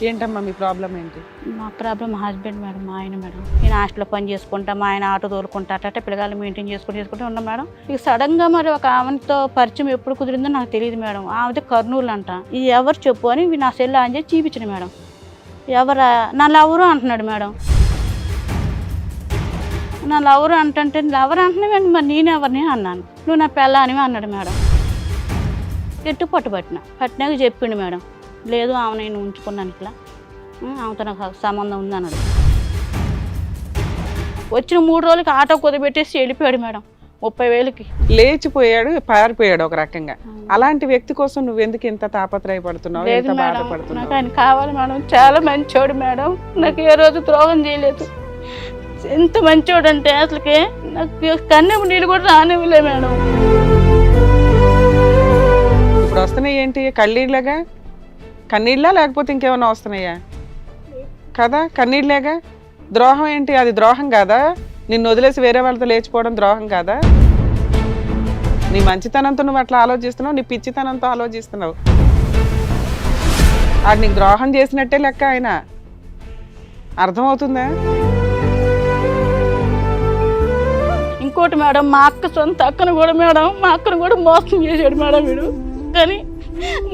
ఏంటమ్మా మీ ప్రాబ్లం ఏంటి? మా ప్రాబ్లం మా హస్బెండ్ మేడం, మా ఆయన మేడం. నేను హాస్టల్లో పని చేసుకుంటా, మా ఆయన ఆటో తోలుకుంటా, అట్లా పిల్లగాళ్ళు మెయింటైన్ చేసుకుంటూ ఉన్నాం మేడం. ఇక సడన్గా మరి ఒక ఆమెతో పరిచయం ఎప్పుడు కుదిరిందో నాకు తెలియదు మేడం. ఆమెది కర్నూలు అంట. ఇది ఎవరు చెప్పు అని నా సెల్ ఆన్ చేసి చూపించిన మేడం. ఎవరా నా లవరు అంటున్నాడు మేడం. నా లవరు అంటే లవరు అంటున్నావేంటి, మరి నేనెవరిని అన్నాను. నువ్వు నా పెళ్ళానివి అన్నాడు మేడం. ఎట్టు పట్టినాక చెప్పిండు మేడం, లేదు ఆమె నేను ఉంచుకున్నాను, ఇట్లా ఆమెతో నాకు సంబంధం ఉంది అన్నాడు. వచ్చిన 3 రోజులకి ఆటో కుదబెట్టేసి వెళ్ళిపోయాడు మేడం 30,000కి. లేచిపోయాడు, పారిపోయాడు ఒక రకంగా. అలాంటి వ్యక్తి కోసం నువ్వు ఎందుకు ఇంత తాపత్రయపడుతున్నావు, లేదు ఎంత మేడం, నాకు బాధపడుతున్నావు? ఆయన కావాలి మేడం. చాలా మంచోడు మేడం, నాకు ఏ రోజు ద్రోహం చేయలేదు. ఎంత మంచోడు అంటే అసలుకి నాకు కన్నెము నీళ్ళు కూడా రానివ్వలే మేడం. ఇప్పుడు వస్తున్నాయి ఏంటి, కన్నీళ్ళగా? కన్నీళ్ళ లేకపోతే ఇంకేమైనా వస్తున్నాయా? కదా, కన్నీళ్ళేగా. ద్రోహం ఏంటి, అది ద్రోహం కాదా? నిన్ను వదిలేసి వేరే వాళ్ళతో లేచిపోవడం ద్రోహం కాదా? నీ మంచితనంతో నువ్వు అట్లా ఆలోచిస్తున్నావు, నీ పిచ్చితనంతో ఆలోచిస్తున్నావు. అది నీకు ద్రోహం చేసినట్టే లెక్క. ఆయన అర్థమవుతుందా? ఇంకోటి మేడం, మా అక్క సొంత అక్కను కూడా మేడం, మా అక్కను కూడా మోసం చేశాడు మేడం వీడు. కానీ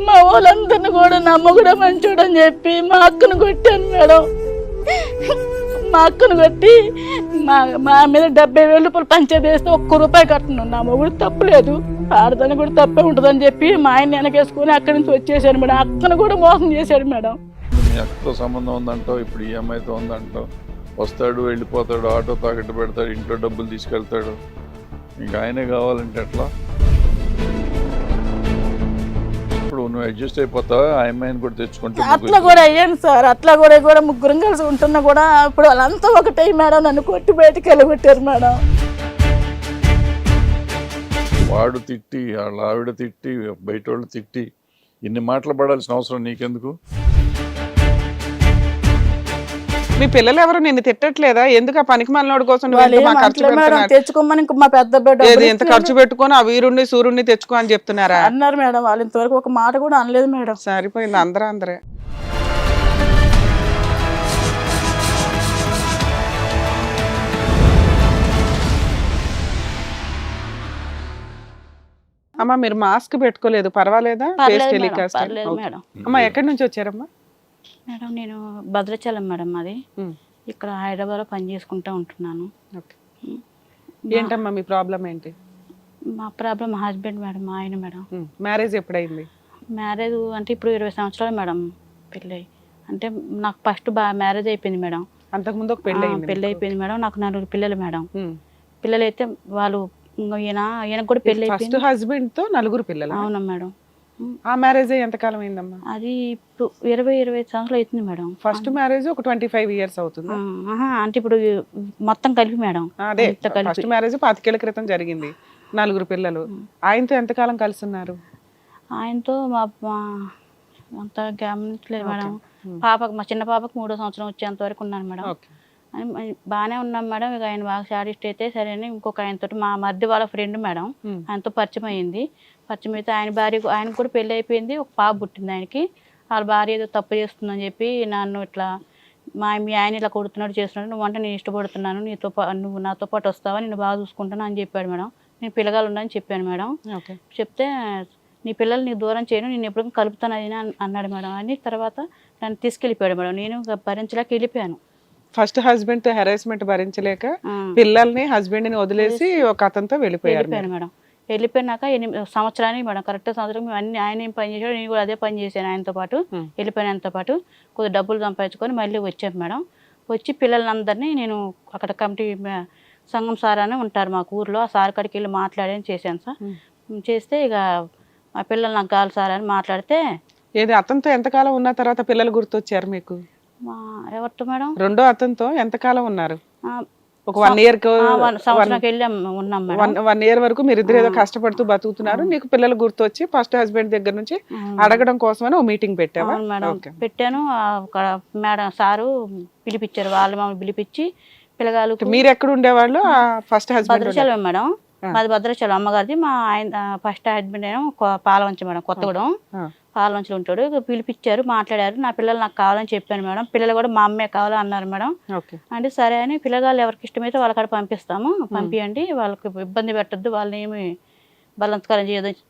మా వాళ్ళందరిని కూడా నమ్మకూడా మంచోడని చెప్పి మా అక్కను కొట్టాను మేడం. మా అక్కను కొట్టి మా మీద 70,000 రూపాయలు పంచాయతీ వేస్తే ₹1 కట్టను. నా మొగుడు తప్పులేదు, ఆడదాన్ని కూడా తప్పే ఉంటుందని చెప్పి మా ఆయన వెనకేసుకొని అక్కడి నుంచి వచ్చేసాడు మేడం. అక్కను కూడా మోసం చేశాడు మేడం. మీ అక్కతో సంబంధం ఉందంటో, ఇప్పుడు ఈ అమ్మాయితో ఉందంటో, వస్తాడు వెళ్ళిపోతాడు, ఆటో తాకట్టు పెడతాడు, ఇంట్లో డబ్బులు తీసుకెళ్తాడు, ఇంకా ఆయనే కావాలంటే ఎట్లా? ఇప్పుడు నువ్వు అడ్జస్ట్ అయిపోతావా? ఆ అమ్మాయిని కూడా తెచ్చుకుంటే అట్లా కూడా అయ్యాను సార్. అట్లా కూడా ముగ్గురం కలిసి ఉంటున్నా కూడా ఇప్పుడు వాళ్ళంతా ఒకటే మేడం, నన్ను కొట్టి బయటికి వెళ్ళగొట్టారు మేడం. వాడు తిట్టి, వాళ్ళ ఆవిడ తిట్టి, బయట వాళ్ళు తిట్టి, ఇన్ని మాటలు పడాల్సిన అవసరం నీకెందుకు? మీ పిల్లలు ఎవరు నిన్ను తిట్టట్లేదా? ఎందుకు ఆ పనికి మనోడి కోసం నువ్వు వాళ్ళు ఎంత బాగా ఖర్చు ఏమంటలే మేడం, పెడుతున్నారు? తెచ్చుకోమని ఇంక మా పెద్ద బిడ్డ ఏది ఎంత ఖర్చు పెట్టుకొని ఆ వీరుణ్ణి సూర్యుడిని తెచ్చుకో అని చెప్తున్నారా? అన్నారు మేడం. వాళ్ళు ఇంతవరకు ఒక మాట కూడా అనలేదు మేడం. సరిపోయింది, అందరే. అమ్మా మీరు మాస్క్ పెట్టుకోలేదు, పర్వాలేదా? పర్లేదు ఫేస్ మేడం, టెలికాస్ట్. పర్లేదు మేడం. అమ్మా ఎక్కడి నుంచి వచ్చారమ్మా? మేడం నేను భద్రాచలం మేడం, అది ఉమ్, ఇక్కడ హైదరాబాద్లో పని చేసుకుంటూ ఉంటున్నాను. ఓకే. ఏంటమ్మా మీ ప్రాబ్లం ఏంటి? మా ప్రాబ్లం మా హస్బెండ్ మేడం, మా ఆయన మేడం. మ్యారేజ్ ఎప్పుడైంది? మ్యారేజ్ అంటే ఇప్పుడు 20 సంవత్సరాలు మేడం పెళ్ళి. అంటే నాకు ఫస్ట్ మ్యారేజ్ అయిపోయింది మేడం. అంతకుముందు ఒక పెళ్ళి అయింది. పెళ్ళి అయిపోయింది మేడం. నాకు 4 పిల్లలు మేడం. ఉమ్. పిల్లలైతే వాళ్ళు ఈయనకు కూడా పెళ్ళి ఫస్ట్ అయిపోయింది. హస్బెండ్ తో 4 పిల్లలు. అవునా మేడం. ఆ మ్యారేజ్ ఎంతకాలం అయిందమ్మా? అది ఇప్పుడు 20 సంవత్సరాలు అవుతుంది మేడం. ఫస్ట్ మ్యారేజ్ ఒక 25 ఇయర్స్ అవుతుంది. అంటే ఇప్పుడు మొత్తం కలిపి మేడం. అదే అంతా కలిపి. ఫస్ట్ మ్యారేజ్ 25 ఏళ్ల క్రితం జరిగింది. 4 పిల్లలు. ఆయనతో ఎంతకాలం కలిసి ఉన్నారు? ఆయనతో మా అంత గమనించలేదు మేడం. పాపకు, మా చిన్న పాపకు 3వ సంవత్సరం వచ్చేంత వరకు ఉన్నాను మేడం. బాగానే ఉన్నాం మేడం. ఇక ఆయన బాగా సాడిస్ట్ అయితే సరే అని ఇంకొక ఆయనతో, మా మరిది వాళ్ళ ఫ్రెండ్ మేడం, ఆయనతో పరిచయం అయింది. పరిచయం అయితే ఆయనకు కూడా పెళ్ళి అయిపోయింది, ఒక పాప పుట్టింది ఆయనకి. వాళ్ళ భార్య ఏదో తప్పు చేస్తుందని చెప్పి నన్ను ఇట్లా మీ ఆయన ఇలా కొడుతున్నాడు చేస్తున్నాడు, నువ్వు అంటే నేను ఇష్టపడుతున్నాను, నువ్వు నాతో పాటు వస్తావా, నేను బాగా చూసుకుంటాను అని చెప్పాడు మేడం. నేను పిల్లగాలు ఉన్నాయని చెప్పాను మేడం. చెప్తే నీ పిల్లలు నీకు దూరం చేయను, నేను ఎప్పుడు కలుపుతాను అది అన్నాడు మేడం. అని తర్వాత నన్ను తీసుకెళ్ళిపోయాడు మేడం. నేను భరించలేక వెళ్ళిపోయాను. ఫస్ట్ హస్బెండ్ తో హెరాస్మెంట్ భరించలేక పిల్లల్ని హస్బెండ్ ని వదిలేసి ఒక అతనితో వెళ్ళిపోయారు మేడం. వెళ్ళిపోయినాక 8 సంవత్సరానికి మేడం, కరెక్ట్ సంవత్సరం అన్ని ఆయన ఏం పని చేశాడు, నేను కూడా అదే పని చేశాను ఆయనతో పాటు. వెళ్ళిపోయినంతో పాటు కొద్దిగా డబ్బులు సంపాదించుకొని మళ్ళీ వచ్చాను మేడం. వచ్చి పిల్లలందరినీ నేను అక్కడ కమిటీ సంఘం సార్ అని ఉంటారు మాకు ఊర్లో, ఆ సార్ కాడికి వెళ్ళి మాట్లాడని చేశాను సార్. చేస్తే ఇక మా పిల్లలు నాకు కావాలి సార్ అని మాట్లాడితే, ఏది అతనితో ఎంతకాలం ఉన్న తర్వాత పిల్లలు గుర్తొచ్చారు మీకు? ఎవరితో మేడం? రెండో అతనితో ఎంతకాలం ఉన్నారు? ఒక 1 ఇయర్ సంవత్సరానికి వెళ్ళి ఉన్నాం మేడం. 1 ఇయర్ వరకు మీరు ఇద్దరు ఏదో కష్టపడుతూ బతుకుతున్నారు. నీకు పిల్లలు గుర్తొచ్చి ఫస్ట్ హస్బెండ్ దగ్గర నుంచి అడగడం కోసమని ఓ మీటింగ్ పెట్టావా? మేడం పెట్టాను. మేడం సారు పిలిపించారు, వాళ్ళు మమ్మల్ని పిలిపించి పిల్లగాలు. మీరు ఎక్కడ ఉండేవాళ్ళు? ఫస్ట్ హస్బెండ్ భద్రాచలం మేడం, మాది భద్రాచలం అమ్మగారిది. మా ఆయన ఫస్ట్ హస్బెండ్ ఏమో పాలవంచ మేడం, కొత్తగూడెం. పాలనంచులు ఉంటాడు. పిలిపించారు, మాట్లాడారు. నా పిల్లలు నాకు కావాలని చెప్పాను మేడం. పిల్లలు కూడా మా అమ్మే కావాలని అన్నారు మేడం. ఓకే. అంటే సరే అని పిల్లగాళ్ళు ఎవరికి ఇష్టమైతే వాళ్ళకాడ పంపిస్తాము, పంపియండి, వాళ్ళకి ఇబ్బంది పెట్టద్దు, వాళ్ళని ఏమి బలత్కారం చేయదని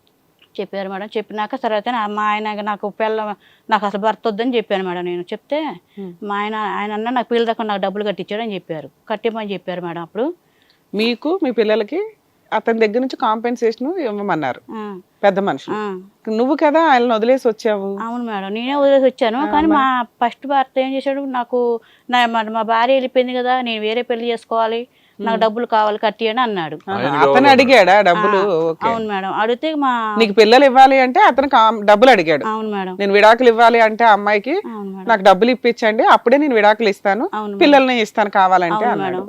చెప్పారు మేడం. చెప్పినాక తర్వాత మా ఆయన నాకు నాకు అసలు భర్త వద్దని చెప్పాను మేడం. నేను చెప్తే మా ఆయన అన్న నాకు పిల్లల దాకా నాకు డబ్బులు కట్టించాడు అని చెప్పారు, కట్టిమని చెప్పారు మేడం. అప్పుడు మీకు మీ పిల్లలకి అతని దగ్గర నుంచి కాంపెన్సేషన్ ఇవ్వమన్నారు పెద్ద మనుషులు. నువ్వు కదా ఆయనను వదిలేసి వచ్చావు. అవును మేడం, నేనే వదిలేసి వచ్చాను. కానీ మా ఫస్ట్ భర్త ఏం చేశాడు, నాకు మా భార్య వెళ్ళిపోయింది కదా, నేను వేరే పెళ్లి చేసుకోవాలి, నాకు డబ్బులు కావాలి కట్టి అని అన్నాడు. అతను అడిగాడా డబ్బులు? అవును మేడం. అడిగితే నీకు పిల్లలు ఇవ్వాలి అంటే అతను డబ్బులు అడిగాడు. అవును మేడం. నేను విడాకులు ఇవ్వాలి అంటే అమ్మాయికి నాకు డబ్బులు ఇప్పించండి, అప్పుడే నేను విడాకులు ఇస్తాను, పిల్లల్ని ఇస్తాను కావాలంటే అన్నాడు.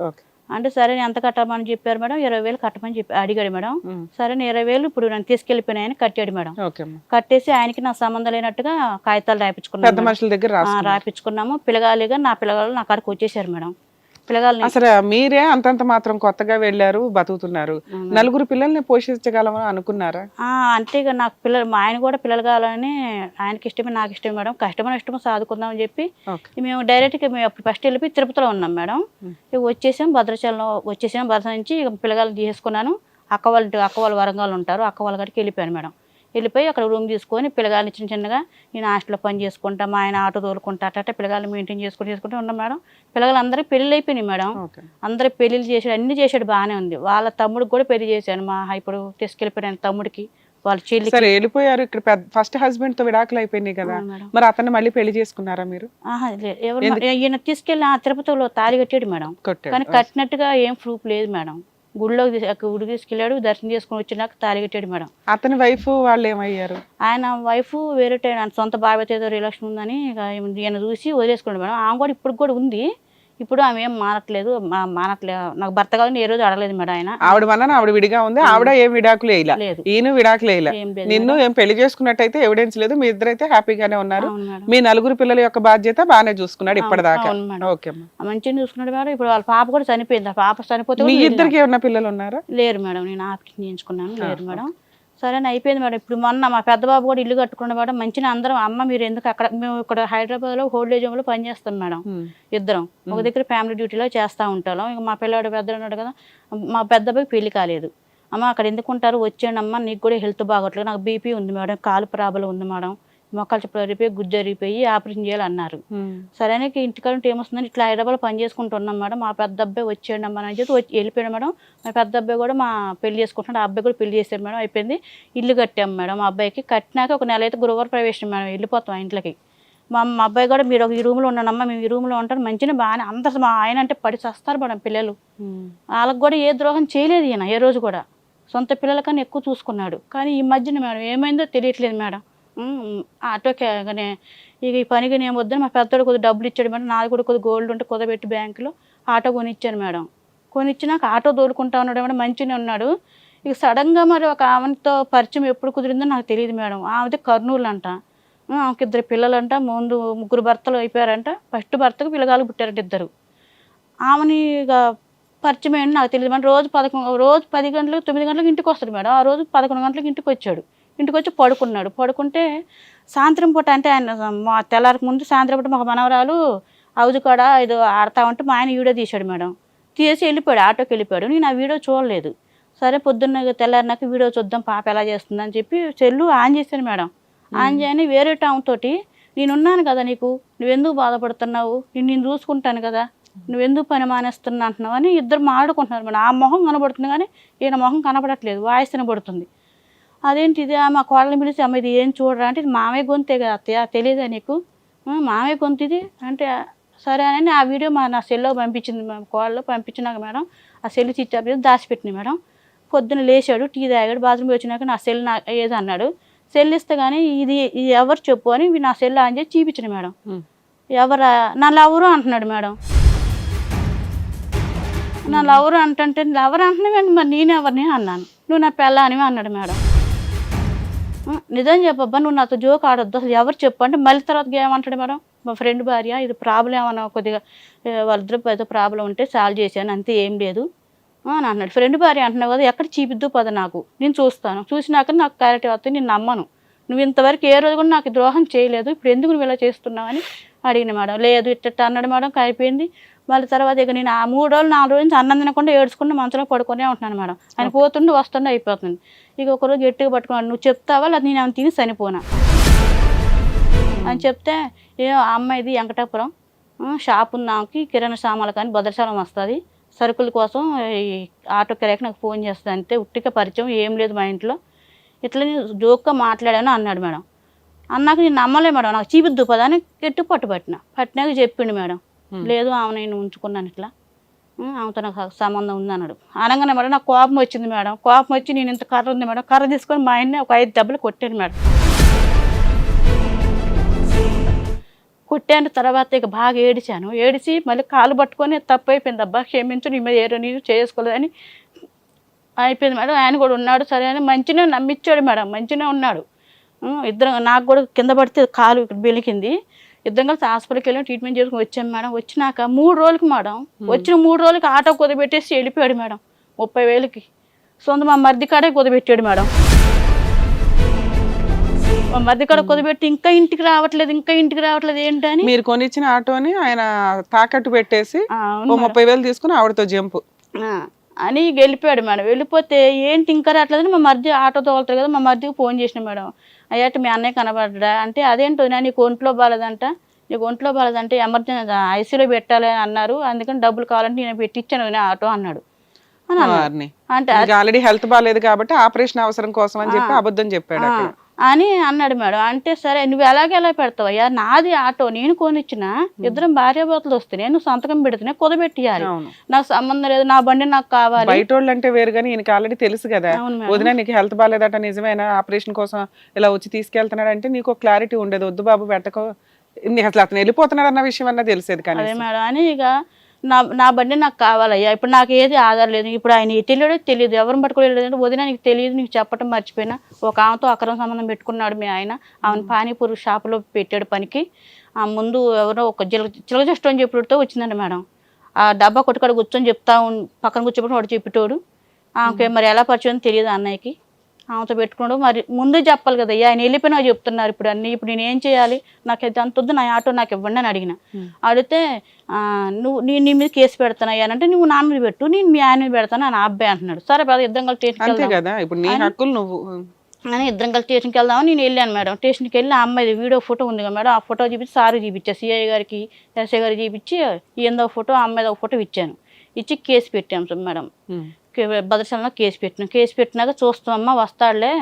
అంటే సరే ఎంత కట్టమని చెప్పారు మేడం, 20,000 కట్టమని చెప్పి అడిగాడు మేడం. సరే 20,000 ఇప్పుడు నన్ను తీసుకెళ్లిపోయినాయని కట్టాడు మేడం. కట్టేసి ఆయనకి నా సంబంధం లేనట్టుగా కాగితాలు రాయించుకున్నాము. పిల్లగాలిగా నా పిల్లగాళ్ళు నా కాడికి వచ్చేసారు మేడం. పిల్లగాళ్ళని అసలు మీరే అంతంత మాత్రం కొత్తగా వెళ్ళారు, బతుకుతున్నారు, నలుగురు పిల్లల్ని పోషించగలమని అనుకున్నారా? అంటే ఇక నాకు పిల్లలు, మా ఆయన కూడా పిల్లలు కావాలని ఆయనకి ఇష్టమే నాకు ఇష్టమే మేడం. కష్టమైన ఇష్టమో సాదుకుందామని చెప్పి మేము డైరెక్ట్గా మేము అప్పుడు ఫస్ట్ వెళ్ళిపోయి తిరుపతిలో ఉన్నాం మేడం. ఇక వచ్చేసాం భద్రాచలంలో, భద్రాచలం నుంచి ఇక పిల్లగాళ్ళు తీసుకున్నాను. అక్క వాళ్ళ వరంగల్ ఉంటారు, అక్క వాళ్ళ కాడికి వెళ్ళిపోయాను మేడం. వెళ్ళిపోయి అక్కడ రూమ్ తీసుకొని పిల్లగాళ్ళని చిన్నగా నేను హాస్టల్లో పని చేసుకుంటా, మా ఆయన ఆటో తోలుకుంటా, అట్లా పిల్లగాళ్ళు మెయింటైన్ చేసుకుంటూ ఉన్నాం మేడం. పిల్లగాళ్ళు అందరికీ పెళ్ళి అయిపోయినాయి మేడం. అందరికి పెళ్ళిళ్ళు చేసాడు, అన్ని చేసాడు, బాగానే ఉంది. వాళ్ళ తమ్ముడికి కూడా పెళ్లి చేశాను, మా ఇప్పుడు తీసుకెళ్ళిపోయిన తమ్ముడికి వాళ్ళ చెల్లి. సరే వెళ్ళిపోయారు, ఇక్కడ ఫస్ట్ హస్బెండ్ తో విడాకులు అయిపోయినాయి కదా, మరి అతన్ని మళ్ళీ పెళ్లి చేసుకున్నారా మీరు? ఈయన తీసుకెళ్ళి తిరుపతిలో తాళి కట్టాడు మేడం. కానీ కట్టినట్టుగా ఏం ప్రూఫ్ లేదు మేడం. గుడి తీసుకెళ్ళాడు, దర్శనం చేసుకుని వచ్చినాక తాళి కట్టాడు మేడం. అతని వైఫ్ వాళ్ళు ఏమయ్యారు? ఆయన వైఫ్ వేరే సొంత బాబాయ్తో ఏదో రిలేషన్ ఉందని ఈయన చూసి వదిలేసుకున్నాడు మేడం. ఆమె కూడా ఇప్పుడు కూడా ఉంది. ఇప్పుడు ఆమె ఏం మానట్లేదు, నాకు భర్త కావాలని ఏ రోజు అడగలేదు మేడం. ఆయన ఆవిడ వల్ల ఆవిడ విడిగా ఉంది, ఆవిడ ఏం విడాకులు వేయలేదు, ఈయన విడాకులు వేయలే, నిన్ను ఏం పెళ్లి చేసుకున్నట్టయితే ఎవిడెన్స్ లేదు, మీ ఇద్దరైతే హ్యాపీగానే ఉన్నారు. మీ నలుగురు పిల్లల యొక్క బాధ్యత బాగానే చూసుకున్నాడు ఇప్పటిదాకా. మంచిగా చూసుకున్నాడు మేడం. ఇప్పుడు వాళ్ళ పాప కూడా చనిపోయింది. ఆ పాప చనిపోతే మీ ఇద్దరికి ఏమన్నా పిల్లలు ఉన్నారా? లేరు మేడం, నేను ఆపరేషన్ చేయించుకున్నాను, లేరు మేడం. సరే అయిపోయింది మేడం. ఇప్పుడు మొన్న మా పెద్ద బాబు కూడా ఇల్లు కట్టుకున్నాడు మేడం. మంచిగా అందరం అమ్మ మీరు ఎందుకు అక్కడ, మేము ఇక్కడ హైదరాబాద్లో ఓల్డ్ హోమ్లో పనిచేస్తాం మేడం. ఇద్దరం ఒక దగ్గర ఫ్యామిలీ డ్యూటీలో చేస్తూ ఉంటాం. ఇక మా పిల్లాడు పెద్ద ఉన్నాడు కదా, మా పెద్ద అబ్బాయికి పెళ్లి కాలేదు. అమ్మ అక్కడ ఎందుకు ఉంటారు, వచ్చేయండి అమ్మ, నీకు కూడా హెల్త్ బాగోట్లేదు, నాకు బీపీ ఉంది మేడం, కాలు ప్రాబ్లం ఉంది మేడం, మొక్కలు చెప్పలు అరిగిపోయి గుజ్జు అరిగిపోయి ఆపరేషన్ చేయాలన్నారు. సరే ఇంటికాడ ఏమొస్తుందని ఇట్లా హైదరాబాద్ పని చేసుకుంటున్నాం మేడం. మా పెద్ద అబ్బాయి వచ్చేయండి అమ్మ అని చెప్పి వెళ్ళిపోయాడు మేడం. మా పెద్ద అబ్బాయి కూడా మా పెళ్లి చేసుకుంటున్నాడు, ఆ అబ్బాయి కూడా పెళ్లి చేశారు మేడం. అయిపోయింది, ఇల్లు కట్టాం మేడం. మా అబ్బాయికి కట్టినాక ఒక నెల అయితే గురువార ప్రవేశం మేడం, వెళ్ళిపోతాం ఇంట్లోకి. మా అబ్బాయి కూడా మీరు ఈ రూమ్లో ఉన్నానమ్మా, మేము ఈ రూమ్లో ఉంటారు, మంచిగా బాగానే అందరు మా ఆయన అంటే పడి చేస్తారు మేడం పిల్లలు. వాళ్ళకి కూడా ఏ ద్రోహం చేయలేదు ఈయన ఏ రోజు కూడా, సొంత పిల్లల కన్నా ఎక్కువ చూసుకున్నాడు. కానీ ఈ మధ్యన మేడం ఏమైందో తెలియట్లేదు మేడం. ఆటోకే ఇక ఈ పనికి నేను వద్దని మా పెద్దోడు కొద్దిగా డబ్బులు ఇచ్చాడు మేడం. నాది కూడా కొద్దిగా గోల్డ్ ఉంటే కుదబెట్టి బ్యాంకులో ఆటో కొనిచ్చాను మేడం. కొనిచ్చినాక ఆటో తోలుకుంటా ఉన్నాడు మేడం, మంచిగానే ఉన్నాడు. ఇక సడన్గా మరి ఒక ఆమెతో పరిచయం ఎప్పుడు కుదిరిందో నాకు తెలియదు మేడం. ఆమెది కర్నూలు అంట, ఆమెకి 2 పిల్లలంట, ముందు 3 భర్తలు అయిపోయారంట. ఫస్ట్ భర్తకు పిల్లగాలు పుట్టారంట 2. ఆమెని ఇక పరిచయం ఏంటి నాకు తెలియదు మేడం. రోజు 10 గంటలకు 9 గంటలకు ఇంటికి వస్తాడు మేడం. ఆ రోజు 11 గంటలకు ఇంటికి వచ్చాడు. ఇంటికి వచ్చి పడుకున్నాడు. పడుకుంటే సాయంత్రం పూట, అంటే ఆయన మా తెల్లారికి ముందు సాయంత్రం పూట మాకు మనవరాలు హౌజ్ కాడ ఏదో ఆడుతూ ఉంటే మా ఆయన వీడియో తీశాడు మేడం. తీసి వెళ్ళిపోయాడు, ఆటోకి వెళ్ళిపోయాడు. నేను ఆ వీడియో చూడలేదు. సరే పొద్దున్న తెల్లారినాక వీడియో చూద్దాం పాప ఎలా చేస్తుందని చెప్పి సెల్లు ఆన్ చేశాను మేడం. ఆన్ చేయని వేరే తోటి నేనున్నాను కదా నీకు, నువ్వెందుకు బాధపడుతున్నావు, నేను చూసుకుంటాను కదా, నువ్వెందుకు పని మానేస్తున్నా అంటున్నావు అని ఇద్దరు మాట్లాడుకుంటున్నారు మేడం. ఆ మొహం కనబడుతుంది కానీ ఈయన మొహం కనబడట్లేదు, వాయిస్ వినబడుతుంది. అదేంటి ఇది, మా కోళ్ళని పిలిచి అమ్మ ఇది ఏం చూడరా అంటే, ఇది మామయ్య గొంతే కదా అత్తయ్య, తెలియదా నీకు, మామయ్య గొంతు ఇది అంటే, సరే అని ఆ వీడియో నా సెల్లో పంపించింది. మా కోళ్ళలో పంపించినాక మేడం ఆ సెల్ స్విచ్ ఆఫ్ చేసి దాచిపెట్టినాయి మేడం. పొద్దున్న లేచాడు, టీ తాగాడు, బాత్రూమ్ వచ్చినాక నా సెల్ ఏదో అన్నాడు. సెల్ ఇస్తే కానీ ఇది ఎవరు చెప్పు అని నా సెల్ ఆన్ చేసి చూపించిన మేడం. ఎవరా, నా లవరు అంటున్నాడు మేడం. నా లవరు అంటే లవరు అంటున్నావేంటి, మరి నేనెవరిని అన్నాను. నువ్వు నా పెళ్ళానివి అన్నాడు మేడం. నిజం చెప్పబ్బా, నువ్వు నాతో జోక్ ఆడొద్దు, అసలు ఎవరు చెప్పు అంటే, మళ్ళీ తర్వాత ఏమంటాడు మేడం, మా ఫ్రెండ్ భార్య ఇది ప్రాబ్లం ఏమన్నా కొద్దిగా వాళ్ళిద్దరు ఏదో ప్రాబ్లం ఉంటే సాల్వ్ చేశాను అంతే, ఏం లేదు అని అన్నాడు. ఫ్రెండ్ భార్య అంటున్నావు కదా, ఎక్కడ చూపిద్దు పద నాకు, నేను చూస్తాను, చూసినాక నాకు క్లారిటీ వస్తుంది, నేను నమ్మను, నువ్వు ఇంతవరకు ఏ రోజు కూడా నాకు ద్రోహం చేయలేదు, ఇప్పుడు ఎందుకు నువ్వు ఇలా చేస్తున్నావు అని అడిగిన మేడం. లేదు ఇట్ట అన్నాడు మేడం, అయిపోయింది. మళ్ళీ తర్వాత ఇక నేను ఆ 3 రోజులు 4 రోజులు నుంచి అన్నం తినకుండా ఏడ్చుకుంటూ మంచంలో పడుకునే ఉంటున్నాను మేడం. ఆయన పోతుండే వస్తుండే అయిపోతుంది. ఇక ఒకరోజు గట్టిగా పట్టుకున్నాడు, నువ్వు చెప్తావా లేదా నేను ఆమె తిని చనిపోనా అని చెప్తే, ఆ అమ్మాయిది వెంకటాపురం షాప్ ఉంది, ఆమెకి కిరాణా సామాన్లు కానీ భద్రశాలం వస్తుంది, సరుకుల కోసం ఈ ఆటో కిరాయికి నాకు ఫోన్ చేస్తుంది అంతే, ఉట్టిగా పరిచయం ఏం లేదు మా ఇంట్లో, ఇట్లా నేను జోక్గా మాట్లాడాను అన్నాడు మేడం. అన్నాక నేను నమ్మలే మేడం, నాకు చీపిద్దు పదా అని గట్టి పట్టినాక చెప్పిండు మేడం. లేదు ఆమె నేను ఉంచుకున్నాను ఇట్లా, ఆమెతో నాకు సంబంధం ఉంది అన్నాడు. అనగానే మేడం నాకు కోపం వచ్చింది మేడం. కోపం వచ్చి నేను ఇంత కర్ర ఉంది మేడం, కర్ర తీసుకొని మా ఆయన్ని ఒక 5 దెబ్బలు కొట్టాను మేడం. కొట్టాను తర్వాత ఇక బాగా ఏడిచాను. ఏడిచి మళ్ళీ కాలు పట్టుకొని తప్పు అయిపోయింది అబ్బా క్షమించు, నీ మీద ఏదో నీరు చేసుకోలేదని అయిపోయింది మేడం. ఆయన కూడా ఉన్నాడు సరే అని మంచిగా నమ్మించాడు మేడం, మంచిగా ఉన్నాడు. ఇద్దరం నాకు కూడా కింద పడితే కాలు ఇక్కడ బెలికింది, ఇద్దరం కలిసి హాస్పిటల్కి వెళ్ళి ట్రీట్మెంట్ చేసుకుని వచ్చాం మేడం. వచ్చినాక 3 రోజులకి మేడం, వచ్చిన 3 రోజులకి ఆటో కుదబెట్టేసి వెళ్ళిపోయాడు మేడం 30,000కి. సొంత మా మర్ది కాడే కుదబెట్టాడు మేడం. మా మర్ది కాడ కుదబెట్టి ఇంకా ఇంటికి రావట్లేదు ఏంటని మీరు కొనిచ్చిన ఆటోని ఆయన తాకట్టు పెట్టేసి 30,000 తీసుకుని ఆవిడతో జంపు అని వెళ్ళిపోయాడు మేడం. వెళ్ళిపోతే ఏంటి ఇంకా రావట్లేదని మా మర్ది ఆటో తోలుతారు కదా, మా మర్దికి ఫోన్ చేసిన మేడం. అయ్యాట మీ అన్నయ్య కనబడ్డా అంటే, అదేంటో నీకు ఒంట్లో బాగాలేదంటే ఎమర్జెన్సీ ఐసీలో పెట్టాలి అని అన్నారు, అందుకని డబ్బులు కావాలంటే నేను పెట్టించాను ఆటో అన్నాడు. అంటే ఆల్రెడీ హెల్త్ బాగాలేదు కాబట్టి ఆపరేషన్ అవసరం కోసం అని చెప్పి అబద్ధం చెప్పాడు అని అన్నాడు మేడం. అంటే సరే నువ్వు ఎలా పెడతావయ్యా, నాది ఆటో నేను కొనిచ్చిన, ఇద్దరం భార్యాభర్తలు వస్తే నేను సంతకం పెడితేనే కుదబెట్టియాలి, నాకు సంబంధం లేదు, నా బండి నాకు కావాలి. బయట వాళ్ళు అంటే వేరు కానీ ఈయనకి ఆల్రెడీ తెలుసు కదా, వదిన నీకు హెల్త్ బాగాలేదట నిజమేనా, ఆపరేషన్ కోసం ఇలా వచ్చి తీసుకెళ్తున్నాడు అంటే నీకు క్లారిటీ ఉండేది, వద్దు బాబు పెట్టకో, అసలు అతను వెళ్ళిపోతున్నాడు అన్న విషయం అన్నా తెలిసేది. కానీ అదే మేడం అని ఇక నా బండి నాకు కావాలయ్యా, ఇప్పుడు నాకు ఏది ఆధారం లేదు, ఇప్పుడు ఆయన తెలియడో తెలియదు, ఎవరిని పట్టుకోలేదు, వదిన నీకు తెలియదు, నీకు చెప్పటం మర్చిపోయినా, ఒక ఆమెతో అక్రమ సంబంధం పెట్టుకున్నాడు మీ ఆయన, ఆమెను పానీపూరి షాపులో పెట్టాడు పనికి. ఆ ముందు ఎవరో ఒక చిలకజస్ట్ అని చెప్పితో వచ్చిందండి మేడం. ఆ డబ్బా కొట్టుకాడ కూర్చొని పక్కన కూర్చోబెట్టి వాడు చెప్పేటోడు. ఆమెకి మరి ఎలా పరిచయం తెలియదు అన్నయ్యకి, ఆమెతో పెట్టుకున్నాడు. మరి ముందే చెప్పాలి కదా, ఆయన వెళ్ళిపోయినా చెప్తున్నారు ఇప్పుడు అన్నీ, ఇప్పుడు నేను ఏం చేయాలి, నాకు అంత వద్దు, నా ఆటో నాకు ఇవ్వండి అని అడిగిన. అడిగితే నేను నీ మీద కేసు పెడతాను అయ్యా అంటే, నువ్వు నా మీద పెట్టు, నేను మీ ఆయన మీద పెడతాను అని అబ్బాయి అంటున్నాడు. సరే పెద్ద ఇద్దరం కలిసి స్టేషన్కి వెళ్దామని నేను వెళ్ళాను మేడం. స్టేషన్కి వెళ్ళి ఆ అమ్మాయి వీడియో ఫోటో ఉంది కదా మేడం, ఆ ఫోటో చూపించి సార్ చూపించా, సిఐ గారికి ఎస్ఐ గారికి చూపించి ఏందో ఫోటో, ఆ అమ్మాయి ఒక ఫోటో ఇచ్చాను. ఇచ్చి కేసు పెట్టాము మేడం. భద్రశాలలో కేసు పెట్టినాక చూస్తామమ్మా వస్తాడులే,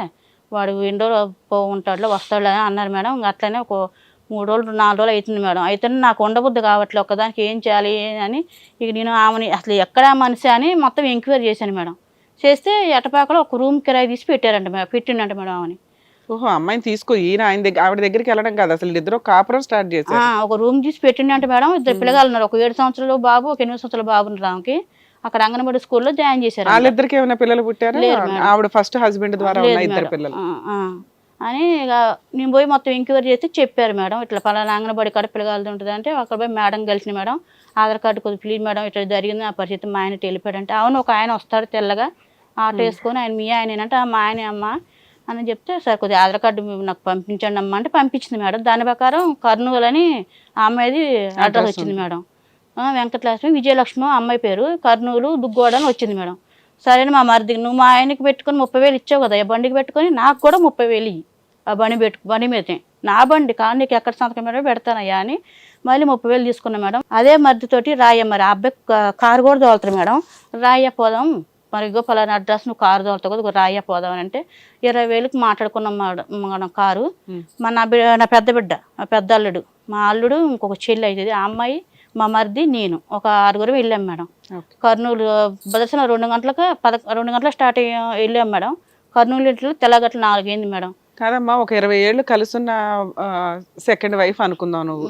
వాడు ఎన్ని రోజులు ఉంటాడులే వస్తాడులే అని అన్నారు మేడం. అట్లనే ఒక 3 రోజులు 4 రోజులు అవుతుంది మేడం. అయితే నాకు ఉండబుద్ధి కావట్లేదు, ఒక్కదానికి ఏం చేయాలి అని ఇక నేను ఆమెని అసలు ఎక్కడ మనిషి అని మొత్తం ఎంక్వైరీ చేశాను మేడం. చేస్తే ఎటపాకలో ఒక రూమ్ కిరాయి తీసి పెట్టిండంట మేడం ఆమెని. ఓహో, అమ్మాయిని తీసుకో, ఈయన ఆవిడ దగ్గరికి వెళ్ళడం కాదు, అసలు ఇద్దరు కాపురం స్టార్ట్ చేశారు. ఒక రూమ్ తీసి పెట్టిండంట మేడం. 2 పిల్లగాళ్ళు ఉన్నారు, ఒక 7 సంవత్సరాల బాబు, ఒక 8 సంవత్సరాల బాబు ఉన్నారు ఆమెకి. అక్కడ అంగన్వాడీ స్కూల్లో జాయిన్ చేశారు. వాళ్ళిద్దరికి ఏమైనా పిల్లలు పుట్టారు? ఆవిడ ఫస్ట్ హస్బెండ్ ద్వారా ఉన్న 2 పిల్లలు అని ఇక నేను పోయి మొత్తం ఎంక్వైరీ చేస్తే చెప్పారు మేడం, ఇట్లా పలానా అంగన్వాడీ కాడ పిల్లగాలది ఉంటుంది అంటే, అక్కడ పోయి మేడం కలిసిన మేడం, ఆధార్ కార్డు కొద్దిగా ప్లీజ్ మేడం ఇట్లా జరిగింది నా పరిస్థితి, మా ఆయన వెళ్ళిపోయాడంటే, అవును ఒక ఆయన వస్తాడు తెల్లగా ఆటో వేసుకొని, ఆయన మీ ఆయన అంటే మా ఆయన అమ్మ అని చెప్తే, సరే కొద్దిగా ఆధార్ కార్డు నాకు పంపించండి అమ్మ అంటే పంపించింది మేడం. దాని ప్రకారం కర్నూలు అని ఆ అమ్మాయిది అడ్రస్ వచ్చింది మేడం. వెంకటలక్ష్మి విజయలక్ష్మి అమ్మాయి పేరు, కర్నూలు దుగ్గోడ అని వచ్చింది మేడం. సరే మా మరిదికి నువ్వు మా ఆయనకి పెట్టుకొని 30,000 ఇచ్చావు కదా, ఆ బండికి పెట్టుకొని నాకు కూడా 30,000 ఇయ్యి, ఆ బండి మీదే నా బండి కానీ నీకు ఎక్కడ సంతకం మీద పెడతానయ్యా అని మళ్ళీ 30,000 తీసుకున్నా మేడం. అదే మరిదితోటి రాయ, మరి ఆ అబ్బాయి కారు కూడా తోలుతారు మేడం, రాయ పోదాం మరి ఇగో పలానా అడ్రస్ నువ్వు కారు తోలుతావు కదా, రాయ పోదాం అని అంటే 20,000కి మాట్లాడుకున్నాం మేడం కారు. నా పెద్ద బిడ్డ, మా పెద్ద అల్లుడు, మా అల్లుడు, ఇంకొక చెల్లి అవుతుంది, ఆ అమ్మాయి, మా మరిది, నేను ఒక 6 వెళ్ళాం మేడం. కర్నూలు భద్రశాల 2 గంటలకు స్టార్ట్ వెళ్ళాం మేడం. కర్నూలు ఇంట్లో తెల్లగట్ల 4 అయింది మేడం. కాదమ్మా, ఒక 20 ఏళ్ళు కలుసున్న సెకండ్ వైఫ్ అనుకుందాం నువ్వు,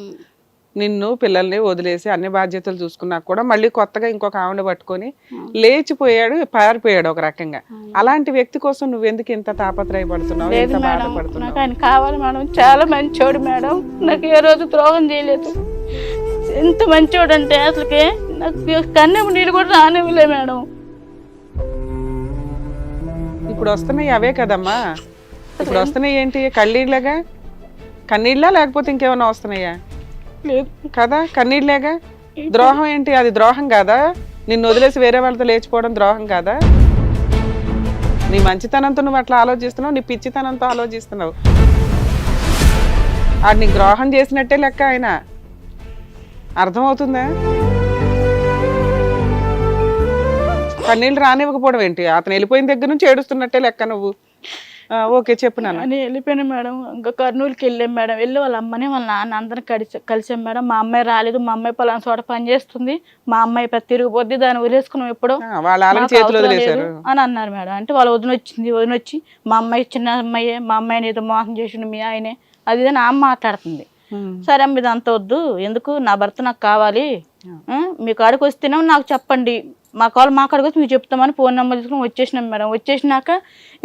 నిన్ను పిల్లల్ని వదిలేసి అన్ని బాధ్యతలు చూసుకున్నా కూడా మళ్ళీ కొత్తగా ఇంకొక ఆవిడ పట్టుకొని లేచిపోయాడు, పారిపోయాడు ఒక రకంగా. అలాంటి వ్యక్తి కోసం నువ్వెందుకు ఇంత తాపత్రయపడుతున్నావు, ఎంత బాధపడుతున్నావు? నాకు ఆయన కావాలి మేడం, చాలా మంచోడు మేడం, నాకు ఏ రోజు ద్రోహం చేయలేదు, ఎంత మంచోడు అంటే అసలుకే నాకు కన్నెము నీళ్ళు కూడా రానివ్వలే మేడం. ఇప్పుడు వస్తున్నాయి అవే కదమ్మా, ఇప్పుడు వస్తున్నాయి ఏంటి కన్నీళ్ళగా? కన్నీళ్ళ లేకపోతే ఇంకేమైనా వస్తున్నాయా? లేదు కదా కన్నీళ్ళేగా. ద్రోహం ఏంటి? అది ద్రోహం కాదా? నిన్ను వదిలేసి వేరే వాళ్ళతో లేచిపోవడం ద్రోహం కాదా? నీ మంచితనంతో నువ్వు అట్లా ఆలోచిస్తున్నావు, నీ పిచ్చితనంతో ఆలోచిస్తున్నావు. ఆడు నీకు ద్రోహం చేసినట్టే లెక్క. ఆయన అర్థమవుతుందా? కన్నీళ్ళు రానివ్వకపోవడం ఏంటి? అతను వెళ్ళిపోయిన దగ్గర నుంచి ఏడుస్తున్నట్టే లెక్క నువ్వు. ఓకే చెప్పు నాన్న. అని వెళ్ళిపోయాను మేడం. ఇంకా కర్నూలుకి వెళ్ళాం మేడం. వెళ్ళి వాళ్ళ అమ్మని వాళ్ళ నాన్న అందరం కలిసాం మేడం. మా అమ్మాయి రాలేదు, మా అమ్మాయి పలానా చోట పని చేస్తుంది, మా అమ్మాయి తిరిగిపోద్ది, దాన్ని వదిలేసుకున్నాం ఎప్పుడు వాళ్ళ ఆలోచన చేతులు వదిలేశారు అని అన్నారు మేడం. అంటే వాళ్ళ వదిన వచ్చింది, వదిన వచ్చి మా అమ్మాయి చిన్న అమ్మాయే, మా అమ్మాయిని ఏదో మోసం చేసిండు మీ ఆయనే, అది ఇదని ఆమె మాట్లాడుతుంది. సరే అమ్మ ఇదంతా వద్దు, ఎందుకు నా భర్త నాకు కావాలి, మీ కాడికి వస్తేనే నాకు చెప్పండి, మా కాడికి వచ్చి మీకు చెప్తామని ఫోన్ నెంబర్ తీసుకుని వచ్చేసినాం మేడం. వచ్చేసినాక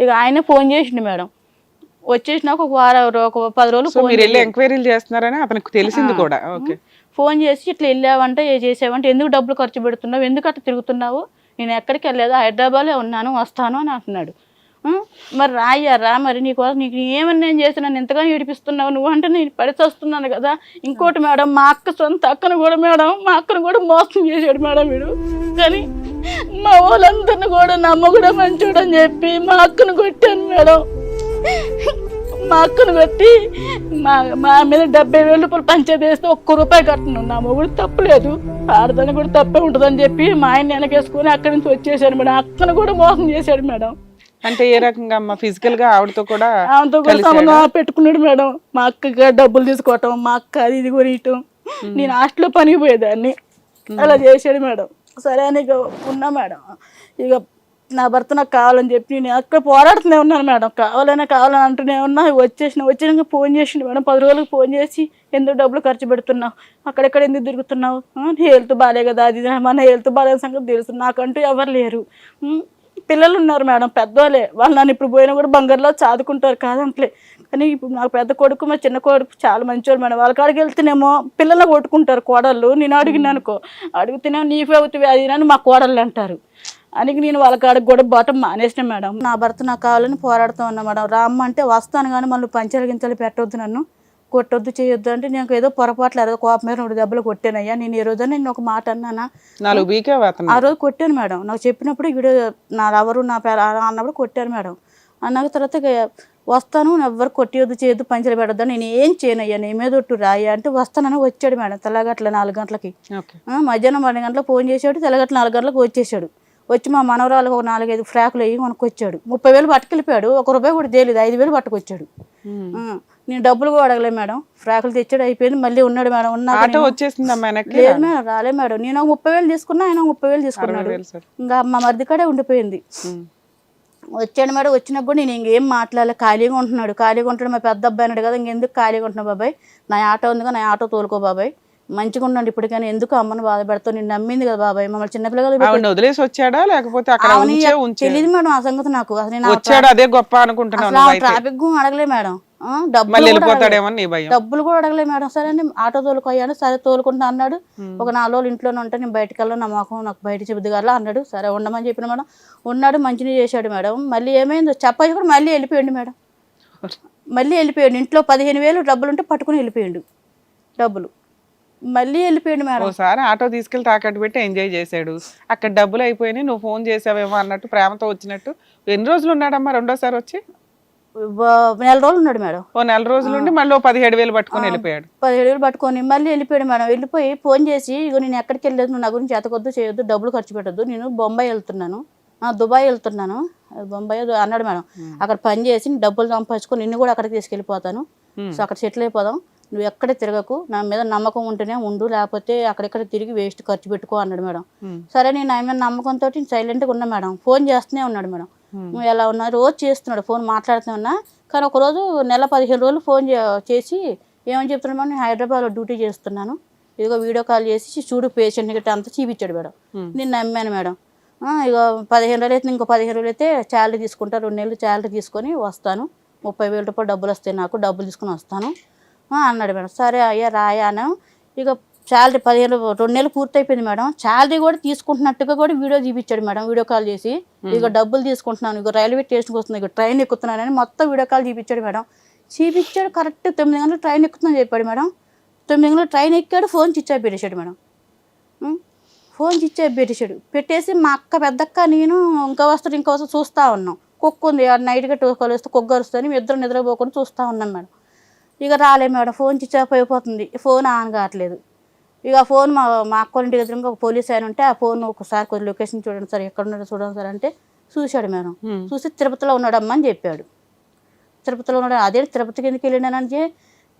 ఇక ఆయనే ఫోన్ చేసిండు మేడం. వచ్చేసినాక ఒక 10 రోజులు ఎంక్వైరీలు చేస్తున్నారని అతనికి తెలిసింది కూడా. ఓకే ఫోన్ చేసి ఇట్లా వెళ్ళావంటే చేసావంటే ఎందుకు డబ్బులు ఖర్చు పెడుతున్నావు, ఎందుకు అట్లా తిరుగుతున్నావు, నేను ఎక్కడికి వెళ్ళలేదు, హైదరాబాద్లో ఉన్నాను, వస్తాను అని అంటున్నాడు. మరి రా మరి నీకు ఏమని నేను చేసి నన్ను ఎంతగానో ఏడిపిస్తున్నావు నువ్వు అంటే నేను పడిచి వస్తున్నాను కదా. ఇంకోటి మేడం, మా అక్క సొంత అక్కను కూడా మేడం, మా అక్కను కూడా మోసం చేశాడు మేడం వీడు. కానీ మా వాళ్ళందరిని కూడా నమ్మ కూడా మంచోడు అని చెప్పి మా అక్కను కొట్టాను మేడం. మా అక్కను కొట్టి మా మీద 70,000 రూపాయలు పంచాయతీ వేస్తే 1 రూపాయి కట్టను. నా మొగుడు తప్పలేదు, ఆడదాన్ని కూడా తప్పే ఉంటుందని చెప్పి మా ఆయన వెనకేసుకొని అక్కడి నుంచి వచ్చేసాడు మేడం. అక్కను కూడా మోసం చేశాడు మేడం. అంటే ఏ రకంగా అమ్మ? ఫిజికల్ గా ఆవిడతో కూడా పెట్టుకున్నాడు మేడం. మా అక్కగా డబ్బులు తీసుకోవటం, మా అక్క అది ఇది కొనియటం, నేను హాస్టల్లో పనికి పోయేదాన్ని, అలా చేశాడు మేడం. సరే అని ఇక ఉన్నా మేడం. ఇక నా భర్త నాకు కావాలని చెప్పి నేను అక్కడ పోరాడుతూనే ఉన్నాను మేడం. కావాలని అంటూనే ఉన్నా. వచ్చినాక ఫోన్ చేసిండు మేడం. 10 రోజులకు ఫోన్ చేసి ఎందుకు డబ్బులు ఖర్చు పెడుతున్నావు, అక్కడెక్కడ ఎందుకు తిరుగుతున్నావు, హెల్త్ బాగాలే కదా, అది మన హెల్త్ బాగాలేని సంగతి తెలుసు, నాకంటూ ఎవరు లేరు, పిల్లలు ఉన్నారు మేడం, పెద్దవాళ్ళే, వాళ్ళు నన్ను ఇప్పుడు పోయినా కూడా బంగారులో చదువుకుంటారు కాదంటలే. కానీ ఇప్పుడు నాకు పెద్ద కొడుకు మా చిన్న కొడుకు చాలా మంచివాళ్ళు మేడం. వాళ్ళ కాడికి వెళ్తేనేమో పిల్లలు కొట్టుకుంటారు కోడళ్ళు. నేను అడిగినానుకో, అడిగితేనేమో నీవే అవుతుంది అది అని మా కోడళ్ళు అంటారు. అని నేను వాళ్ళ కాడికి కూడా బాటం మానేసిన మేడం. నా భర్త నాకు కావాలని పోరాడుతూ ఉన్నా మేడం. రామ్మ అంటే వస్తాను కానీ మళ్ళీ పంచలు గించలు పెట్టొద్దు, నన్ను కొట్టొద్దు, చేయొద్దు అంటే నేను ఏదో పొరపాట్లు ఏదో కోపం మీద 2 దెబ్బలు కొట్టానయ్యా. నేను ఈ రోజు నేను ఒక మాట అన్నానా, ఆ రోజు కొట్టాను మేడం. నాకు చెప్పినప్పుడు వీడియో నా ఎవరు నా పేరు అన్నప్పుడు కొట్టాను మేడం. అన్నాక తర్వాత వస్తాను, ఎవ్వరు కొట్టేయొద్దు, చేయొద్దు, పంచలు పెట్టొద్దు, నేను ఏం చేయనయ్యా, నీ మీద ఒట్టు రాయ్యా అంటే వస్తానని వచ్చాడు మేడం. తెల్లగట్ల 4 గంటలకి, మధ్యాహ్నం 12 గంటలకు ఫోన్ చేసాడు, తెల్లగట్ల 4 గంటలకు వచ్చేసాడు. వచ్చి మా మనవరాలకు ఒక 4-5 ఫ్రాకులు వేయి కొనుక్కొచ్చాడు. 30,000 పట్టుకెళ్ళిపోయాడు. 1 రూపాయి కూడా తేలేదు, 5,000 పట్టుకొచ్చాడు. నేను డబ్బులు కూడా అడగలే మేడం. ఫ్రాకులు తెచ్చాడు, అయిపోయింది. మళ్ళీ ఉన్నాడు మేడం. లేదు మేడం, రాలే మేడం. నేను 30,000 తీసుకున్నా, ఆయన 30,000 తీసుకున్నాడు. ఇంకా మా మరిది కాడే ఉండిపోయింది. వచ్చాడు మేడం. వచ్చినప్పుడు నేను ఇంకేం మాట్లాడలే, ఖాళీగా ఉంటున్నాడు. ఖాళీగా ఉంటాడు, మా పెద్ద అబ్బాయి అన్నాడు కదా, ఇంకెందుకు ఖాళీగా ఉంటున్నావు బాబాయ్, నా ఆటో ఉందిగా, నా ఆటో తోలుకో బాబాయ్, మంచిగా ఉండండి ఇప్పటికైనా, ఎందుకు అమ్మను బాధ పెడతావు, నేను నమ్మింది కదా బాబాయ్, మమ్మల్ని చిన్నపిల్లలు వదిలేసి వచ్చాడా లేకపోతే తెలియదు మేడం ఆ సంగతి నాకు. అదే గొప్ప అనుకుంటున్నాను. ట్రాఫిక్ అడగలే మేడం, డబ్బులు కూడా అడగలే మేడం. సరే అని ఆటో తోలుకోయాను. సరే తోలుకుంటా అన్నాడు. ఒక 4 రోజులు ఇంట్లోనే ఉంటే నేను బయటకు వెళ్ళాను, నా మొఖం నాకు బయట చెబుద్దిగాల అన్నాడు. సరే ఉండమని చెప్పిన మేడం. ఉన్నాడు, మంచిగా చేశాడు మేడం. మళ్ళీ ఏమైందో చెప్పాలి కూడా మళ్ళీ వెళ్ళిపోయాడు మేడం. మళ్ళీ వెళ్ళిపోయాడు. ఇంట్లో 15,000 డబ్బులు ఉంటే పట్టుకుని వెళ్ళిపోయాడు డబ్బులు. మళ్ళీ వెళ్ళిపోయాడు మేడం. ఒకసారి ఆటో తీసుకెళ్లి తాకట్టు పెట్టి ఎంజాయ్ చేశాడు. అక్కడ డబ్బులు అయిపోయినాయి, నువ్వు ఫోన్ చేసావేమో అన్నట్టు ప్రేమతో వచ్చినట్టు. ఎన్ని రోజులు ఉన్నాడమ్మా రెండోసారి వచ్చి? 4 రోజులు ఉన్నాడు మేడం. 4 రోజులు ఉండి మళ్ళీ 17,000 పట్టుకొని వెళ్ళిపోయాడు. 17,000 పట్టుకొని మళ్ళీ వెళ్ళిపోయాడు మేడం. వెళ్ళిపోయి ఫోన్ చేసి, ఇగో నేను ఎక్కడికి వెళ్ళలేదు, నువ్వు నా గురించి ఎతకొద్దు, చేయొద్దు, డబ్బులు ఖర్చు పెట్టద్దు, నేను బొంబాయి వెళ్తున్నాను, దుబాయ్ వెళ్తున్నాను, బొంబాయి అన్నాడు మేడం. అక్కడ పని చేసి డబ్బులు సంపాదించుకొని నిన్ను కూడా అక్కడికి తీసుకెళ్ళిపోతాను, సో అక్కడ సెటిల్ అయిపోదాం, నువ్వు ఎక్కడ తిరగకు, నా మీద నమ్మకం ఉంటేనే ఉండు, లేకపోతే అక్కడెక్కడ తిరిగి వేస్ట్ ఖర్చు పెట్టుకో అన్నాడు మేడం. సరే నేను ఆయన మీద నమ్మకంతో సైలెంట్గా ఉన్నా మేడం. ఫోన్ చేస్తూనే ఉన్నాడు మేడం. నువ్వు ఎలా ఉన్నా రోజు చేస్తున్నాడు, ఫోన్ మాట్లాడుతూనే ఉన్నా. కానీ ఒకరోజు నెల 15 రోజులు ఫోన్ చేసి ఏమని చెప్తున్నాడు మేడం, నేను హైదరాబాద్లో డ్యూటీ చేస్తున్నాను, ఇదిగో వీడియో కాల్ చేసి చూడు పేషెంట్ గట్రా అంతా చూపించాడు మేడం. నేను నమ్మాను మేడం. ఇక 15 రోజులు అయితే, ఇంకో 15 రోజులు అయితే శాలరీ తీసుకుంటా, 2 నెలలు శాలరీ తీసుకొని వస్తాను, 30,000 రూపాయలు డబ్బులు వస్తాయి, నాకు డబ్బులు తీసుకుని వస్తాను అన్నాడు మేడం. సరే అయ్యా రాయాను. ఇక శాలరీ 2 నెలలు పూర్తయిపోయింది మేడం. శాలరీ కూడా తీసుకుంటున్నట్టుగా కూడా వీడియో చూపించాడు మేడం. వీడియో కాల్ చేసి ఇక డబ్బులు తీసుకుంటున్నాను, ఇక రైల్వే స్టేషన్కి వస్తుంది, ఇక ట్రైన్ ఎక్కుతున్నానని మొత్తం వీడియో కాల్ చూపించాడు మేడం. చూపించాడు. కరెక్ట్ 9 గంటలకు ట్రైన్ ఎక్కుతుందని చెప్పాడు మేడం. 9 గంటలకు ట్రైన్ ఎక్కాడు. ఫోన్ స్విచ్ ఆఫ్ పెట్టేశాడు మేడం. ఫోన్ స్విచ్ ఆఫ్ పెట్టేశాడు. పెట్టేసి మా అక్క పెద్దక్క నేను ఇంకా వస్తాడు చూస్తూ ఉన్నాం. కుక్క ఉంది నైట్గా కలిస్తే కుక్క కలుస్తుంది, మేము ఇద్దరు నిద్రపోకుండా చూస్తూ ఉన్నాం మేడం. ఇక రాలే మేడం. ఫోన్ స్విచ్ ఆఫ్ అయిపోతుంది, ఫోన్ ఆన్ కావట్లేదు. ఇక ఫోన్ మా అక్క ఇంటి ఎదురుగా ఒక పోలీస్ ఆయన ఉంటే ఆ ఫోన్ ఒకసారి కొంచెం లొకేషన్ చూడండి సార్, ఎక్కడ ఉన్నాడో చూడండి సార్ అంటే చూశాడు మేడం. చూసి తిరుపతిలో ఉన్నాడమ్మా అని చెప్పాడు. తిరుపతిలో ఉన్నాడు. అదే తిరుపతికి ఎందుకు వెళ్ళినానని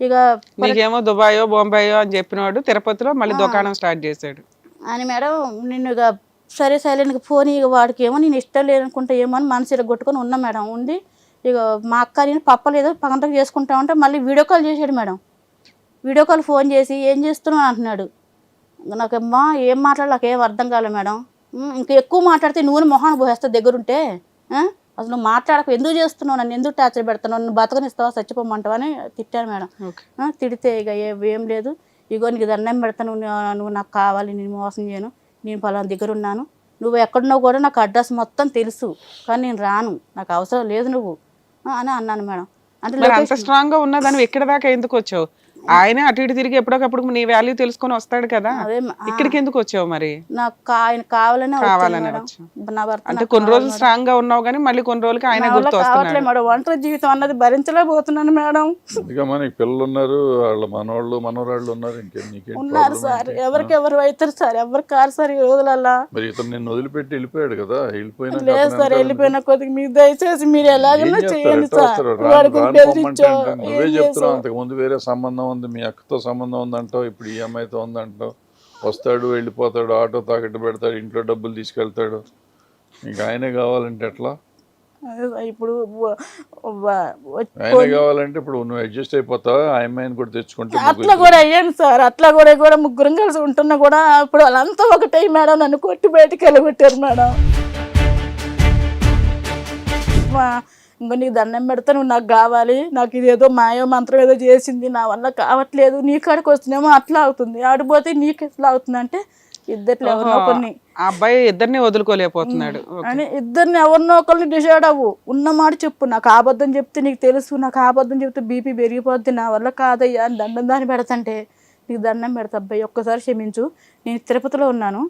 ఇక నీకేమో దుబాయో బొంబాయో అని చెప్పినవాడు తిరుపతిలో మళ్ళీ దుకాణం స్టార్ట్ చేశాడు అని మేడం. నిన్ను ఇక సరే సైలెంట్గా ఫోన్ ఇక వాడికి ఏమో నేను ఇష్టం లేదనుకుంటా ఏమో అని మనసు ఇరగొట్టుకొని ఉన్నా మేడం. ఉంది ఇక మా అక్క నేను పప్పలేదు పగంతకు చేసుకుంటా ఉంటే మళ్ళీ వీడియో కాల్ చేశాడు మేడం. వీడియో కాల్ ఫోన్ చేసి ఏం చేస్తున్నావు అంటున్నాడు. నాకమ్మా ఏం మాట్లాడాలి నాకేం అర్థం కాలే మేడం. ఇంకా ఎక్కువ మాట్లాడితే నూనె మొహాన్ని పోసేస్తా దగ్గరుంటే, అసలు నువ్వు మాట్లాడకు, ఎందుకు చేస్తున్నావు, నన్ను ఎందుకు టార్చర్ పెడుతున్నావు, నన్ను బతకనిస్తావా చచ్చిపోమంటావా అని తిట్టాను మేడం. తిడితే ఇక ఏం లేదు, ఇగో నీకు దండం పెడతాను, నువ్వు నాకు కావాలి, నేను మోసం చేయను, నేను పలానా దగ్గర ఉన్నాను, నువ్వు ఎక్కడున్నావు కూడా నాకు అడ్రస్ మొత్తం తెలుసు, కానీ నేను రాను, నాకు అవసరం లేదు నువ్వు అని అన్నాను మేడం. అంటే అంత స్ట్రాంగ్ గా ఉన్నదాన్ని ఎక్కడ దాకా ఎందుకు వచ్చావు? ఆయన అటు ఇటు తిరిగి ఎప్పటికప్పుడు నీ వాల్యూ తెలుసుకొని వస్తాడు కదా, ఇక్కడికి ఎందుకు వచ్చావు? మరి నాకు ఆయన కావాలనే నా భర్త అంటే కొన్ని రోజులు స్ట్రాంగ్ గా ఉన్నావు కానీ మళ్ళీ కొన్ని రోజులకి ఆయన గుర్తు వస్తున్నాడు మేడం. ఒంటరి జీవితం అన్నది భరించలేకపోతున్నాను మేడం. పిల్లలు ఉన్నారు, వాళ్ళ మనవాళ్ళు మనవరాళ్ళు ఉన్నారు, ఉన్నారు సార్, ఎవరికెవరు అవుతారు సార్, ఎవరు కారు సార్ ఈ రోజులల్లా. మరి ఇతను నిన్ను వదిలిపెట్టి వెళ్ళిపోయాడు కదా, వెళ్ళిపోయినా లేదు సార్, వెళ్ళిపోయిన కొద్దిగా మీరు దయచేసి మీరు ఎలాగైనా చేయండి సార్. నువ్వే చెప్తున్నావు అంతకు ముందు వేరే సంబంధం ఉంది, మీ అక్కతో సంబంధం ఉందంటావు, ఇప్పుడు ఈ అమ్మాయితో ఉందంటావు, వస్తాడు వెళ్ళిపోతాడు, ఆటో తాకట్టు పెడతాడు, ఇంట్లో డబ్బులు తీసుకెళ్తాడు, ఇంకా ఆయనే కావాలంటే ఎట్లా? ఇప్పుడు ఆయన కావాలంటే ఇప్పుడు నువ్వు అడ్జస్ట్ అయిపోతావా? ఆ అమ్మాయిని కూడా తెచ్చుకుంటే అట్లా కూడా అయ్యాను సార్. అట్లా కూడా ముగ్గురం కలిసి ఉంటున్నా కూడా ఇప్పుడు వాళ్ళంతా ఒకటే మేడం, నన్ను కొట్టి బయటికి వెళ్ళగొట్టారు మేడం. ఇంకా నీకు దండం పెడతా, నువ్వు నాకు కావాలి, నాకు ఇదేదో మాయో మంత్రం ఏదో చేసింది, నా వల్ల కావట్లేదు, నీ కాడికి వస్తున్నామో అట్లా అవుతుంది, ఆడిపోతే నీకు ఎట్లా అవుతుంది అంటే ఇద్దరు ఎవరినో కొన్ని అబ్బాయి ఇద్దరిని వదులుకోలేకపోతున్నాడు అని ఇద్దరిని ఎవరినో ఒకరిని డిసైడ్ అవ్వు, ఉన్నమాట చెప్పు, నాకు ఆబద్ధం చెప్తే నీకు తెలుసు, నాకు ఆబద్ధం చెప్తే బీపీ పెరిగిపోద్ది, నా వల్ల కాదయ్యా అని దండం దాన్ని పెడతంటే నీకు దండం పెడతా అబ్బాయి ఒక్కసారి క్షమించు, నేను తిరుపతిలో ఉన్నాను,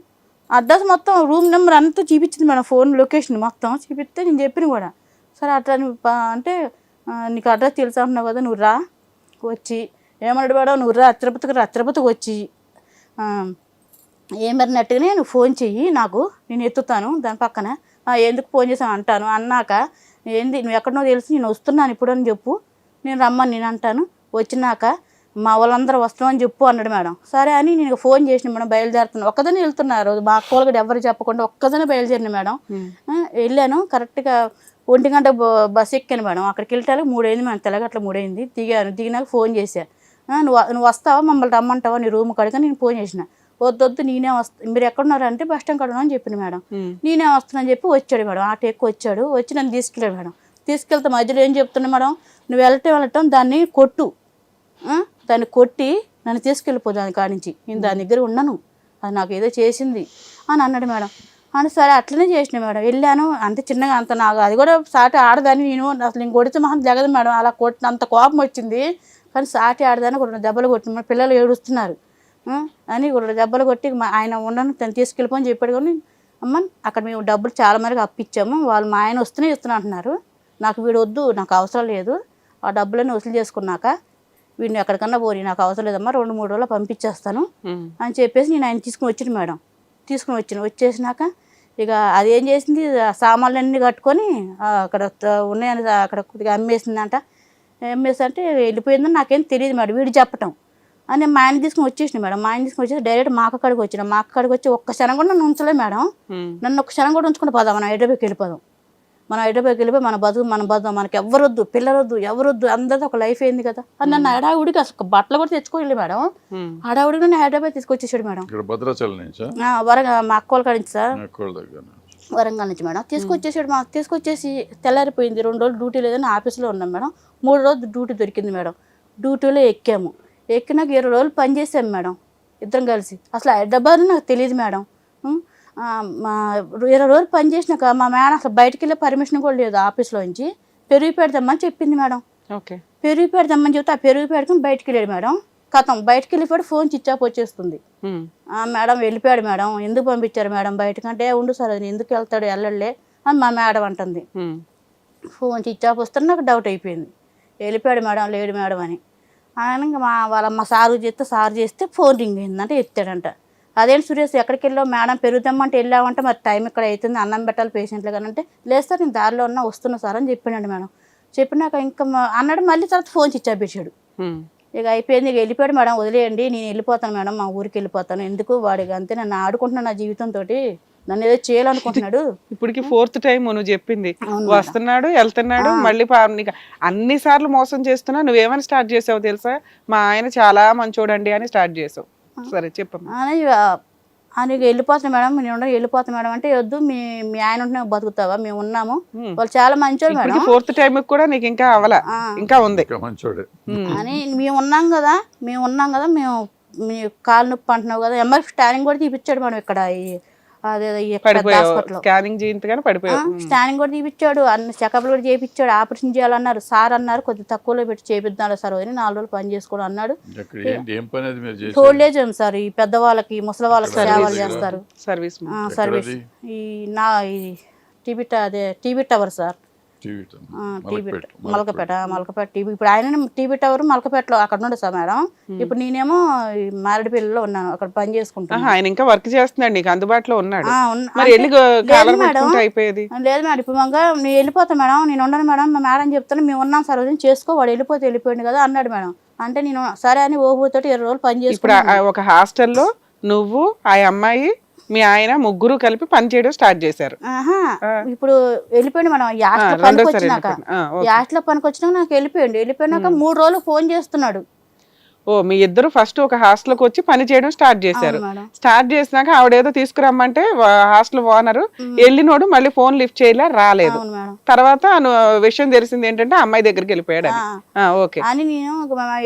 అడ్రస్ మొత్తం రూమ్ నెంబర్ అంతా చూపించింది మేడం, ఫోన్ లొకేషన్ మొత్తం చూపిస్తే నేను చెప్పిన కూడా సరే అట్లా అంటే నీకు అడ్రస్ తెలుసా అంటున్నావు కదా, నువ్వు రా, వచ్చి ఏమన్నాడు మేడం, నువ్వు రా తిరుపతికి వచ్చి ఏమన్నట్టుగానే నువ్వు ఫోన్ చెయ్యి నాకు, నేను ఎత్తుతాను, దాని పక్కన ఎందుకు ఫోన్ చేసాను అంటాను, అన్నాక ఏంది నువ్వు ఎక్కడనో తెలిసి నేను వస్తున్నాను ఇప్పుడు అని చెప్పు, నేను రమ్మని నేను అంటాను, వచ్చినాక మా వాళ్ళందరూ వస్తామని చెప్పు అన్నాడు మేడం. సరే అని నేను ఫోన్ చేసిన మేడం, బయలుదేరుతున్నాను, ఒక్కదనే వెళ్తున్నారు, మా అక్క వాళ్ళు కూడా ఎవరు చెప్పకుండా ఒక్కదనే బయలుదేరిన మేడం. వెళ్ళాను కరెక్ట్గా 1 గంట బస్సు ఎక్కాను మేడం. అక్కడికి వెళ్ళటానికి 3 అయింది మేడం, తెల్లగట్ల 3 అయింది. దిగినాక ఫోన్ చేశా, నువ్వు వస్తావా మమ్మల్ని రమ్మంటావా నీ రూమ్ కాడికి, నేను ఫోన్ చేసిన, వద్దు నేనే వస్తా, మీరు ఎక్కడున్నారంటే బస్ స్టాండ్ కాడ అని చెప్పిన మేడం. నేనే వస్తానని చెప్పి వచ్చాడు మేడం, ఆటో ఎక్కువ వచ్చాడు, వచ్చి నన్ను తీసుకెళ్ళాడు మేడం. తీసుకెళ్తే మధ్యలో ఏం చెప్తున్నా మేడం, నువ్వు వెళ్ళటం దాన్ని కొట్టు, దాన్ని కొట్టి నన్ను తీసుకెళ్ళిపో దాని కాడి నుంచి, నేను దాని దగ్గర ఉన్నాను, అది నాకు ఏదో చేసింది అని అన్నాడు మేడం. అని సరే అట్లనే చేసిన మేడం. వెళ్ళాను, అంత చిన్నగా అంత నాకు అది కూడా సాటి ఆడదాన్ని, నేను అసలు నేను కొడితే మహం జగదు మేడం, అలా కొట్టిన అంత కోపం వచ్చింది, కానీ సాటి ఆడదాన్ని 2 దెబ్బలు కొట్టిన, పిల్లలు ఏడుస్తున్నారు అని 2 దెబ్బలు కొట్టి ఆయన ఉండను తను తీసుకెళ్ళిపోని చెప్పాడు. కానీ అమ్మ అక్కడ మేము డబ్బులు చాలా మరికి అప్పిచ్చాము, వాళ్ళు మా ఆయన వస్తూనే ఇస్తున్నా అంటున్నారు, నాకు వీడు వద్దు, నాకు అవసరం లేదు, ఆ డబ్బులన్నీ వసూలు చేసుకున్నాక వీడిని ఎక్కడికన్నా పోని, నాకు అవసరం లేదమ్మా, 2-3 రోజులు పంపించేస్తాను అని చెప్పేసి నేను ఆయన తీసుకుని వచ్చిన మేడం. వచ్చేసినాక ఇక అదేం చేసింది, సామాన్లన్నీ కట్టుకొని అక్కడ ఉన్నాయని అక్కడ కొద్దిగా అమ్మేసిందంట. అమ్మేసి వెళ్ళిపోయిందని నాకేం తెలియదు మేడం, వీడు చెప్పటం అని మా ఆయన తీసుకుని వచ్చేసిన మేడం. మా ఆయన తీసుకుని వచ్చేసి డైరెక్ట్ మా అక్క కాడికి వచ్చిన, మా అక్క కాడికి వచ్చి ఒక్క క్షణం కూడా నన్ను ఉంచలే మేడం, నన్ను ఒక్క క్షణం కూడా ఉంచుకుంటే పోదాం, మనం హైదరాబాద్కి వెళ్ళిపోదాం, మనం హైదరాబాద్కి వెళ్ళిపోయి మన బతుకు మనకి ఎవరొద్దు, పిల్లలొద్దు, ఎవరొద్దు, అందరితో ఒక లైఫ్ అయింది కదా అని నన్ను హడావుడికి అసలు బట్టలు కూడా తెచ్చుకోవాలి మేడం, హడావుడికి నన్ను హైదరాబాద్ తీసుకొచ్చేసాడు మేడం. మా అక్క వాళ్ళ కాడి నుంచి సార్, వరంగల్ నుంచి మేడం తీసుకొచ్చేసాడు. మాకు తీసుకొచ్చేసి తెల్లారిపోయింది, 2 రోజులు డ్యూటీ లేదని ఆఫీస్లో ఉన్నాం మేడం. 3 రోజులు డ్యూటీ దొరికింది మేడం. డ్యూటీలో ఎక్కాము, ఎక్కినాక 20 రోజులు పనిచేసాము మేడం. ఇద్దరం కలిసి. అసలు హైదరాబాద్ నాకు తెలియదు మేడం. మా 20 రోజులు పని చేసినాక మా మేడం అసలు బయటికి వెళ్ళే పర్మిషన్ కూడా లేదు ఆఫీస్లో నుంచి. పెరుగు పెడదామని చెప్పింది మేడం. ఓకే. పెరుగు పెడదామని చెప్తే ఆ పెరుగు పెట్టుకుని బయటికి వెళ్ళాడు మేడం. కథం బయటికి వెళ్ళిపోయాడు, ఫోన్ స్విచ్ ఆఫ్ వచ్చేస్తుంది. మేడం వెళ్ళిపోయాడు మేడం, ఎందుకు పంపించారు మేడం బయటకంటే, ఉండు సార్ అది ఎందుకు వెళ్తాడు వెళ్ళలే అని మా మేడం అంటుంది. ఫోన్ స్విచ్ ఆఫ్ వస్తే నాకు డౌట్ అయిపోయింది, వెళ్ళిపోయాడు మేడం లేడు మేడం అని. ఇంకా మా సారు చేస్తే ఫోన్ రింగ్ అయిందంటే ఎత్తాడంట. అదేంటి సురేష్ ఎక్కడికి వెళ్ళావు మేడం, పెరుగుదామంటే వెళ్ళామంటే మరి టైం ఇక్కడ అవుతుంది అన్నం పెట్టాలి పేషెంట్లు కానీ అంటే, లేదు సార్ నేను దారిలో ఉన్నా వస్తున్నా సార్ అని చెప్పినాడు మేడం. చెప్పినాక ఇంకా అన్నాడు, మళ్ళీ తర్వాత ఫోన్ స్విచ్ ఆఫ్ పెట్టాడు. ఇక అయిపోయింది, ఇక వెళ్ళిపోయాడు మేడం, వదిలేయండి నేను వెళ్ళిపోతాను మేడం, మా ఊరికి వెళ్ళిపోతాను, ఎందుకు వాడికి అంతే నన్ను ఆడుకుంటున్నాను నా జీవితంతో, నన్ను ఏదో చేయాలనుకుంటున్నాడు. ఇప్పటికి 4th టైం నువ్వు చెప్పింది, వస్తున్నాడు వెళ్తున్నాడు మళ్ళీ అన్ని సార్లు మోసం చేస్తున్నా. నువ్వేమని స్టార్ట్ చేసావు తెలుసా, మా ఆయన చాలా మంచోడండి అని స్టార్ట్ చేసావు. సరే చెప్పమ్మా. అని వెళ్ళిపోతాను మేడం, నేను వెళ్ళిపోతాను మేడం అంటే, వద్దు మీ ఆయన ఉంటే బతుకుతావా, మేము ఉన్నాము, వాళ్ళు చాలా మంచోడు మేడం. 4th టైం కూడా నీకు ఇంకా అవలా, ఇంకా ఉంది అని. మేము ఉన్నాం కదా మేము మీ కాలు నొప్పి అంటున్నావు కదా, ఎంఆర్ఎఫ్ స్కానింగ్ కూడా తీపిచ్చాడు మేడం ఇక్కడ స్కానింగ్ చేయించగానే పడిపోయావు. స్కానింగ్ కూడా తీపిచ్చాడు, అన్ని చెకప్లు కూడా చేయించాడు, ఆపరేషన్ చేయాలన్నారు. సార్ అన్నారు కొద్దిగా తక్కువలో పెట్టి చేపిద్దాం సార్ అని 4 రోజులు పని చేసుకోవడం అన్నాడు. ఓల్డ్ ఏజ్ సార్, ఈ పెద్దవాళ్ళకి ముసలి వాళ్ళకి సేవలు చేస్తారు సర్వీస్. ఈ TV tower sir, Malakpet TV. ఇప్పుడు ఆయన టీవీ టవర్ మలకపేటలో అక్కడ నుండి సార్ మేడం. ఇప్పుడు నేనేమో మారేడుపల్లిలో ఉన్నాను, అక్కడ పని చేసుకుంటాను. ఆయన ఇంకా వర్క్ చేస్తున్నాడు, నీకు అందుబాటులో ఉన్నాడు. అయిపోయేది లేదు మేడం, ఇప్పుడు నేను వెళ్ళిపోతాను మేడం, నేను ఉండను మేడం, మా మేడం చెప్తాను మేము ఉన్నాం సార్ చేసుకో, వాడు వెళ్ళిపోయాడు కదా అన్నాడు మేడం. అంటే నేను సరే అని ఓహోతోటి 20 రోజులు పని చేసి. ఇప్పుడు ఒక హాస్టల్లో నువ్వు ఆ అమ్మాయి మీ ఆయన ముగ్గురు కలిపి పని చేయడం స్టార్ట్ చేశారు. ఇప్పుడు వెళ్ళిపోయింది మేడం, యాస్ట్లో పనికి వచ్చినాక నాకు వెళ్ళిపోయినాక 3 రోజులు ఫోన్ చేస్తున్నాడు. ఓ మీ ఇద్దరు ఫస్ట్ ఒక హాస్టల్కి వచ్చి పని చేయడం స్టార్ట్ చేశారు. స్టార్ట్ చేసినాక ఆవిడేదో తీసుకురమ్మంటే హాస్టల్ ఓనరు వెళ్ళినోడు మళ్ళీ ఫోన్ లిఫ్ట్ చేయలే, రాలేదు. తర్వాత విషయం తెలిసింది ఏంటంటే అమ్మాయి దగ్గరికి వెళ్ళిపోయాడు. ఓకే అని నేను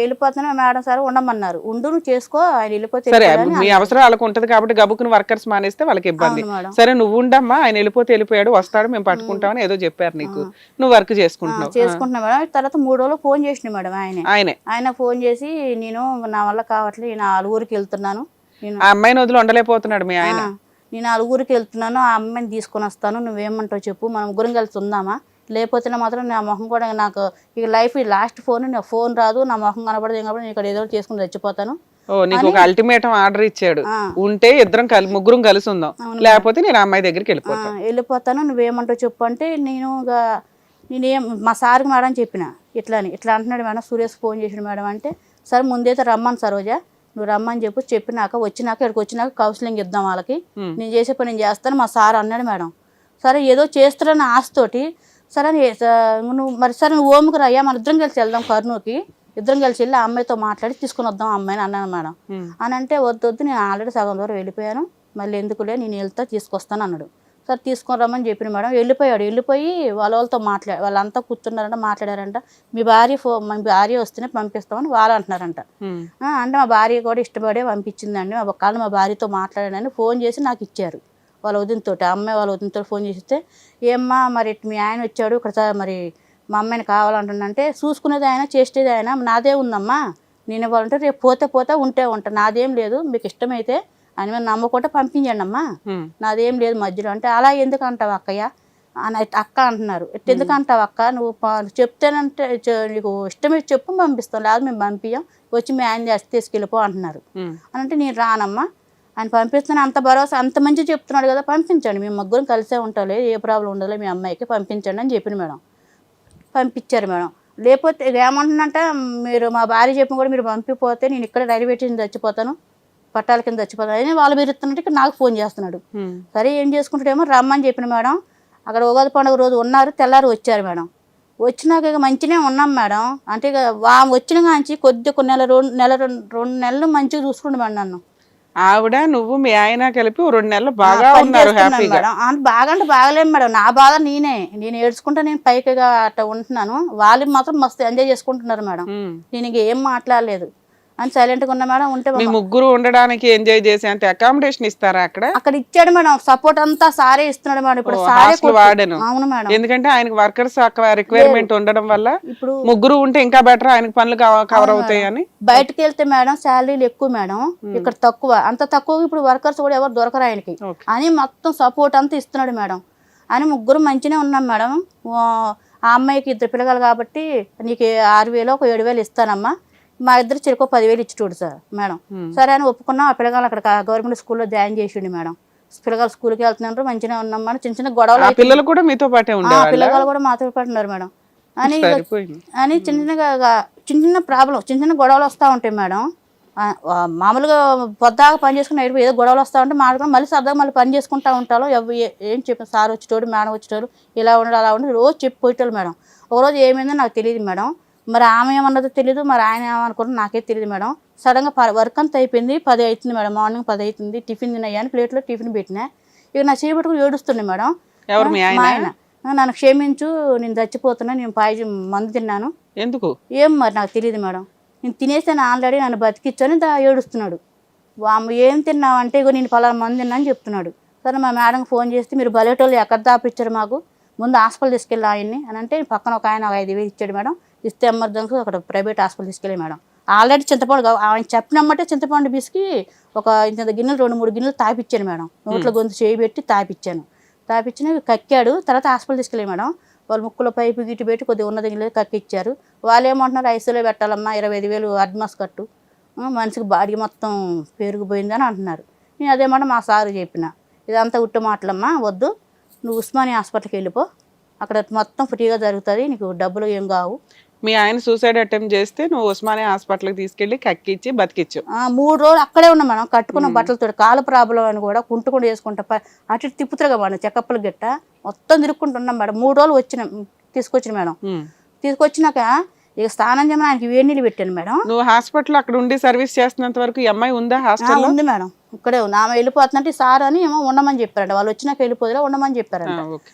వెళ్ళిపోతాను మేడం సార్ ఉండమన్నారు, ఉండు నువ్వు చేసుకో, ఆయన వెళ్ళిపోతే. సరే మీ అవసరం వాళ్ళకి ఉంటది కాబట్టి గబుకుని వర్కర్స్ మానేస్తే వాళ్ళకి ఇబ్బంది. సరే నువ్వు ఉండమ్మా, ఆయన వెళ్ళిపోయాడు వస్తాడు మేము పట్టుకుంటామని ఏదో చెప్పారు నీకు, నువ్వు వర్క్ చేసుకుంటున్నావు మేడం. తర్వాత 3 రోజులు ఫోన్ చేసిన మేడం ఆయన ఫోన్ చేసి, నేను నా వల్ల కావట్లేదు, నేను ఆ ఊరికి వెళ్తున్నాను, ఆ అమ్మాయిని వదిలి ఉండలేకపోతున్నాడు మీ ఆయన, నేను ఆ ఊరికి వెళ్తున్నాను, ఆ అమ్మాయిని తీసుకొని వస్తాను, నువ్వేమంటావు చెప్పు, మనం ముగ్గురం కలిసి ఉందామా, లేకపోతే మాత్రం నా మొహం కూడా నాకు ఇక లైఫ్ లాస్ట్ ఫోన్ రాదు, నా మొహం కనబడదు, కాబట్టి నేను ఇక్కడ ఏదో చేసుకుని చచ్చిపోతాను. ఓ నీకు ఒక అల్టిమేటం ఆర్డర్ ఇచ్చాడు, ఉంటే ముగ్గురం కలిసి ఉందాం, లేకపోతే నేను అమ్మాయి దగ్గరికి వెళ్ళిపోతాను, నువ్వేమంటావు చెప్పు అంటే, నేనేం మా సార్కి మేడం చెప్పిన ఇట్లా అంటున్నాడు మేడం, సురేష్ ఫోన్ చేసాడు మేడం అంటే, సరే ముందైతే రమ్మని సరోజా, నువ్వు రమ్మని చెప్పినాక ఇక్కడికి వచ్చినాక కౌన్సిలింగ్ ఇద్దాం వాళ్ళకి, నేను చేసే పని నేను చేస్తాను మా సార్ అన్నాడు మేడం. సరే ఏదో చేస్తారని ఆశతోటి సరే నువ్వు ఓముకు రయ్యా మన ఇద్దరం కలిసి వెళ్దాం కర్నూలుకి, ఇద్దరం కలిసి వెళ్ళి ఆ అమ్మాయితో మాట్లాడి తీసుకుని వద్దాం అమ్మాయిని అన్నాను మేడం. అని అంటే వద్దు నేను ఆల్రెడీ సగం దూరం వెళ్ళిపోయాను, మళ్ళీ ఎందుకులే నేను వెళ్తా తీసుకొస్తాను అన్నాడు. సరే తీసుకొని రమ్మని చెప్పిన మేడం. వెళ్ళిపోయి వాళ్ళతో వాళ్ళంతా కూర్చున్నారంట, మాట్లాడారంట. మీ భార్య వస్తేనే పంపిస్తామని వాళ్ళు అంటున్నారంట. అంటే మా భార్య కూడా ఇష్టపడే పంపించిందండి, మా భార్యతో మాట్లాడానని ఫోన్ చేసి నాకు ఇచ్చారు వాళ్ళ వదినతో. అమ్మాయి వాళ్ళ వదినతో ఫోన్ చేస్తే, ఏమ్మా మరి మీ ఆయన వచ్చాడు ఇక్కడ, మరి మా అమ్మాయిని కావాలంటుందంటే, చూసుకునేది ఆయన చేసేది ఆయన, నాదే ఉందమ్మా, నేను ఇవ్వాలంటే రేపు పోతే ఉంటే ఉంటా, నాదేం లేదు, మీకు ఇష్టమైతే ఆయన మీద నమ్మకుంటే పంపించండి అమ్మా, నాదేం లేదు మధ్యలో అంటే. అలా ఎందుకు అంటావు అక్కయ్య అని అక్క అంటున్నారు. ఎందుకు అంటావు అక్క, నువ్వు చెప్తేనంటే నీకు ఇష్టమైతే చెప్పు పంపిస్తాం, లేదు మేము పంపించాం, వచ్చి మీ ఆయన తీసుకెళ్ళిపో అంటున్నారు. అని అంటే నేను రానమ్మా, ఆయన పంపిస్తాను, అంత భరోసా అంత మంచి చెప్తున్నాడు కదా, పంపించండి, మేము ముగ్గురం కలిసే ఉంటాలే, ఏ ప్రాబ్లం ఉండదులే మీ అమ్మాయికి, పంపించండి అని చెప్పిన మేడం. పంపించారు మేడం. లేకపోతే ఏమంటున్నంటే, మీరు మా భార్య చెప్పిన కూడా మీరు పంపిపోతే నేను ఇక్కడ రైల్వే స్టేషన్ చచ్చిపోతాను, పట్టాల కింద చచ్చిపోతాను అని వాళ్ళు బెరుతున్నట్టు ఇక్కడ నాకు ఫోన్ చేస్తున్నాడు. సరే ఏం చేసుకుంటాడేమో రమ్మని చెప్పిన మేడం. అక్కడ ఉగాది పండుగ రోజు ఉన్నారు, తెల్లారి వచ్చారు మేడం. వచ్చినాక ఇక మంచిగానే ఉన్నాం మేడం. అంటే ఇక వచ్చిన కాంచి కొద్ది రెండు నెలలు మంచిగా చూసుకుంటు మేడం నన్ను. ఆవిడ నువ్వు మీ ఆయన కలిపి 2 నెలలు బాగా ఉన్నారు మేడం. బాగా అంటే బాగలేము మేడం, నా బాధ నేను ఏడ్చుకుంటా, నేను పైకిగా అట్లా ఉంటున్నాను, వాళ్ళు మాత్రం మస్తు ఎంజాయ్ చేసుకుంటున్నారు మేడం. నేను ఇక ఏం మాట్లాడలేదు. అని సైలెంట్గా ఉన్నా మేడం. ఉంటే మీ ముగ్గురు ఉండడానికి ఎంజాయ్ చేసే అంత అకామిడేషన్ ఇస్తారా అక్కడ? అక్కడ ఇచ్చాడు మేడం, సపోర్ట్ అంతా సారే ఇస్తున్నాడు మేడం. ఇప్పుడు సారే హాస్టల్ వార్డెన్. అవును మేడం, ఎందుకంటే ఆయనకి వర్కర్స్ రిక్వైర్మెంట్ ఉండడం వల్ల ఇప్పుడు ముగ్గురు ఉంటే ఇంకా బెటర్, ఆయనకి పనులు కవర్ అవుతాయి అని. బయటకు వెళ్తే మేడం శాలరీలు ఎక్కువ మేడం, ఇక్కడ తక్కువ. అంత తక్కువ ఇప్పుడు వర్కర్స్ కూడా ఎవరు దొరకరు ఆయనకి అని మొత్తం సపోర్ట్ అంతా ఇస్తున్నాడు మేడం. అని ముగ్గురు మంచిగానే ఉన్నాం మేడం. ఆ అమ్మాయికి 2 పిల్లలు కాబట్టి నీకు 6,000 ఒక 7,000 ఇస్తానమ్మా, మా ఇద్దరు చెరుకు 10,000 ఇచ్చి సార్ మేడం. సరే అని ఒప్పుకున్నాం. ఆ పిల్లగాలు అక్కడ గవర్నమెంట్ స్కూల్లో జాయిన్ చేసిండు మేడం. పిల్లగాలు స్కూల్కి వెళ్తున్నారు, మంచిగా ఉన్నాం మేడం. చిన్న చిన్న గొడవలు, పిల్లలు కూడా మీతో పాటే ఉండేవాళ్ళా? పిల్లగాలు కూడా మాతో పాటు ఉన్నారు మేడం. అని చిన్న చిన్న ప్రాబ్లం, చిన్న చిన్న గొడవలు వస్తూ ఉంటాయి మేడం. మామూలుగా పొద్దాగా పని చేసుకుని ఏదో గొడవలు వస్తూ ఉంటే మాట్లాడుకుని మళ్ళీ సరదాగా మళ్ళీ పని చేసుకుంటూ ఉంటారు. ఏం చెప్పిన సార్ వచ్చేటోడు, మేడం వచ్చేటోడు, ఇలా ఉండడు అలా ఉండదు రోజు చెప్పిపోయేటోళ్ళు మేడం. ఒకరోజు ఏమైందో నాకు తెలియదు మేడం. మరి ఆమె ఏమన్నదో తెలియదు, మరి ఆయన ఏమనుకుంటున్నా నాకే తెలియదు మేడం. సడన్గా వర్క్ అంతా అయిపోయింది, 10 అవుతుంది మేడం, మార్నింగ్ 10 అవుతుంది. టిఫిన్ తిన్నాయని ప్లేట్లో టిఫిన్ పెట్టినా. ఇక నా చేపట్టుకుని ఏడుస్తుండే మేడం. మా ఆయన నన్ను క్షమించు, నేను చచ్చిపోతున్నా, నేను మందు తిన్నాను. ఎందుకు ఏం మరి నాకు తెలియదు మేడం. నేను తినేసాను ఆల్రెడీ, నన్ను బతికిచ్చని ఏడుస్తున్నాడు. ఏం తిన్నావు అంటే ఇగో నేను పలానా మంది తిన్నా అని చెప్తున్నాడు. సరే మా మేడంకి ఫోన్ చేస్తే మీరు బలేటోళ్ళు ఎక్కడ దాపిచ్చారు, మాకు ముందు హాస్పిటల్ తీసుకెళ్ళి ఆయన్ని అని అంటే పక్కన ఒక ఆయన 5,000 ఇచ్చాడు మేడం. ఇస్తే ఎమర్జెన్సీ అక్కడ ప్రైవేట్ హాస్పిటల్ తీసుకెళ్ళి మేడం. ఆల్రెడీ చింతపండు ఆయన చెప్పినమ్మంటే చింతపండు బిసికి ఒక ఇంత గిన్నెలు 2-3 గిన్నెలు తాపిచ్చాను మేడం. నోట్లో గొంతు చేయబెట్టి తాపిచ్చాను. కక్కాడు. తర్వాత హాస్పిటల్ తీసుకెళ్ళి మేడం. వాళ్ళు ముక్కులో పైపు గిట్టు పెట్టి కొద్దిగా ఉన్నది కక్కిచ్చారు. వాళ్ళు ఏమంటున్నారు, ఐసీలో పెట్టాలమ్మా, 25,000 అడ్వాన్స్ కట్టు, మనిషికి బాడీ మొత్తం పెరిగిపోయిందని అంటున్నారు. నేను అదేమాట మా సారు చెప్పిన, ఇదంతా ఉట్టు మాటలమ్మా, వద్దు, నువ్వు ఉస్మానియా హాస్పిటల్కి వెళ్ళిపో, అక్కడ మొత్తం ఫ్రీగా జరుగుతుంది, నీకు డబ్బులు ఏం కావు. మీ ఆయన సూసైడ్ అటెంప్ట్ చేస్తే నువ్వు ఉస్మానియా హాస్పిటల్కి తీసుకెళ్ళి కక్కిచ్చి బతికిచ్చు. 3 రోజులు అక్కడే ఉన్నాం మనం, కట్టుకున్న బట్టలతో. కాలు ప్రాబ్లం అని కూడా కుంటుకుండా చేసుకుంటా అటు తిప్పుతురుగా మేడం, చెకప్లు గట్ట మొత్తం తిరుక్కుంటున్నాం మేడం. 3 రోజులు తీసుకొచ్చిన మేడం. తీసుకొచ్చినాక ఇక స్నానం చేయమని ఆయనకి వేడి నీళ్ళు పెట్టాను మేడం. నువ్వు హాస్పిటల్ అక్కడ ఉండి సర్వీస్ చేస్తున్నంత వరకు ఈ అమ్మాయి ఉందా హాస్టల్? ఉంది మేడం, ఇక్కడే ఉంది. ఆమె వెళ్ళిపోతుందంటే సార్ అని ఏమో ఉండమని చెప్పారంట. వాళ్ళు వచ్చినాక వెళ్ళిపోదురా ఉండమని చెప్పారంట.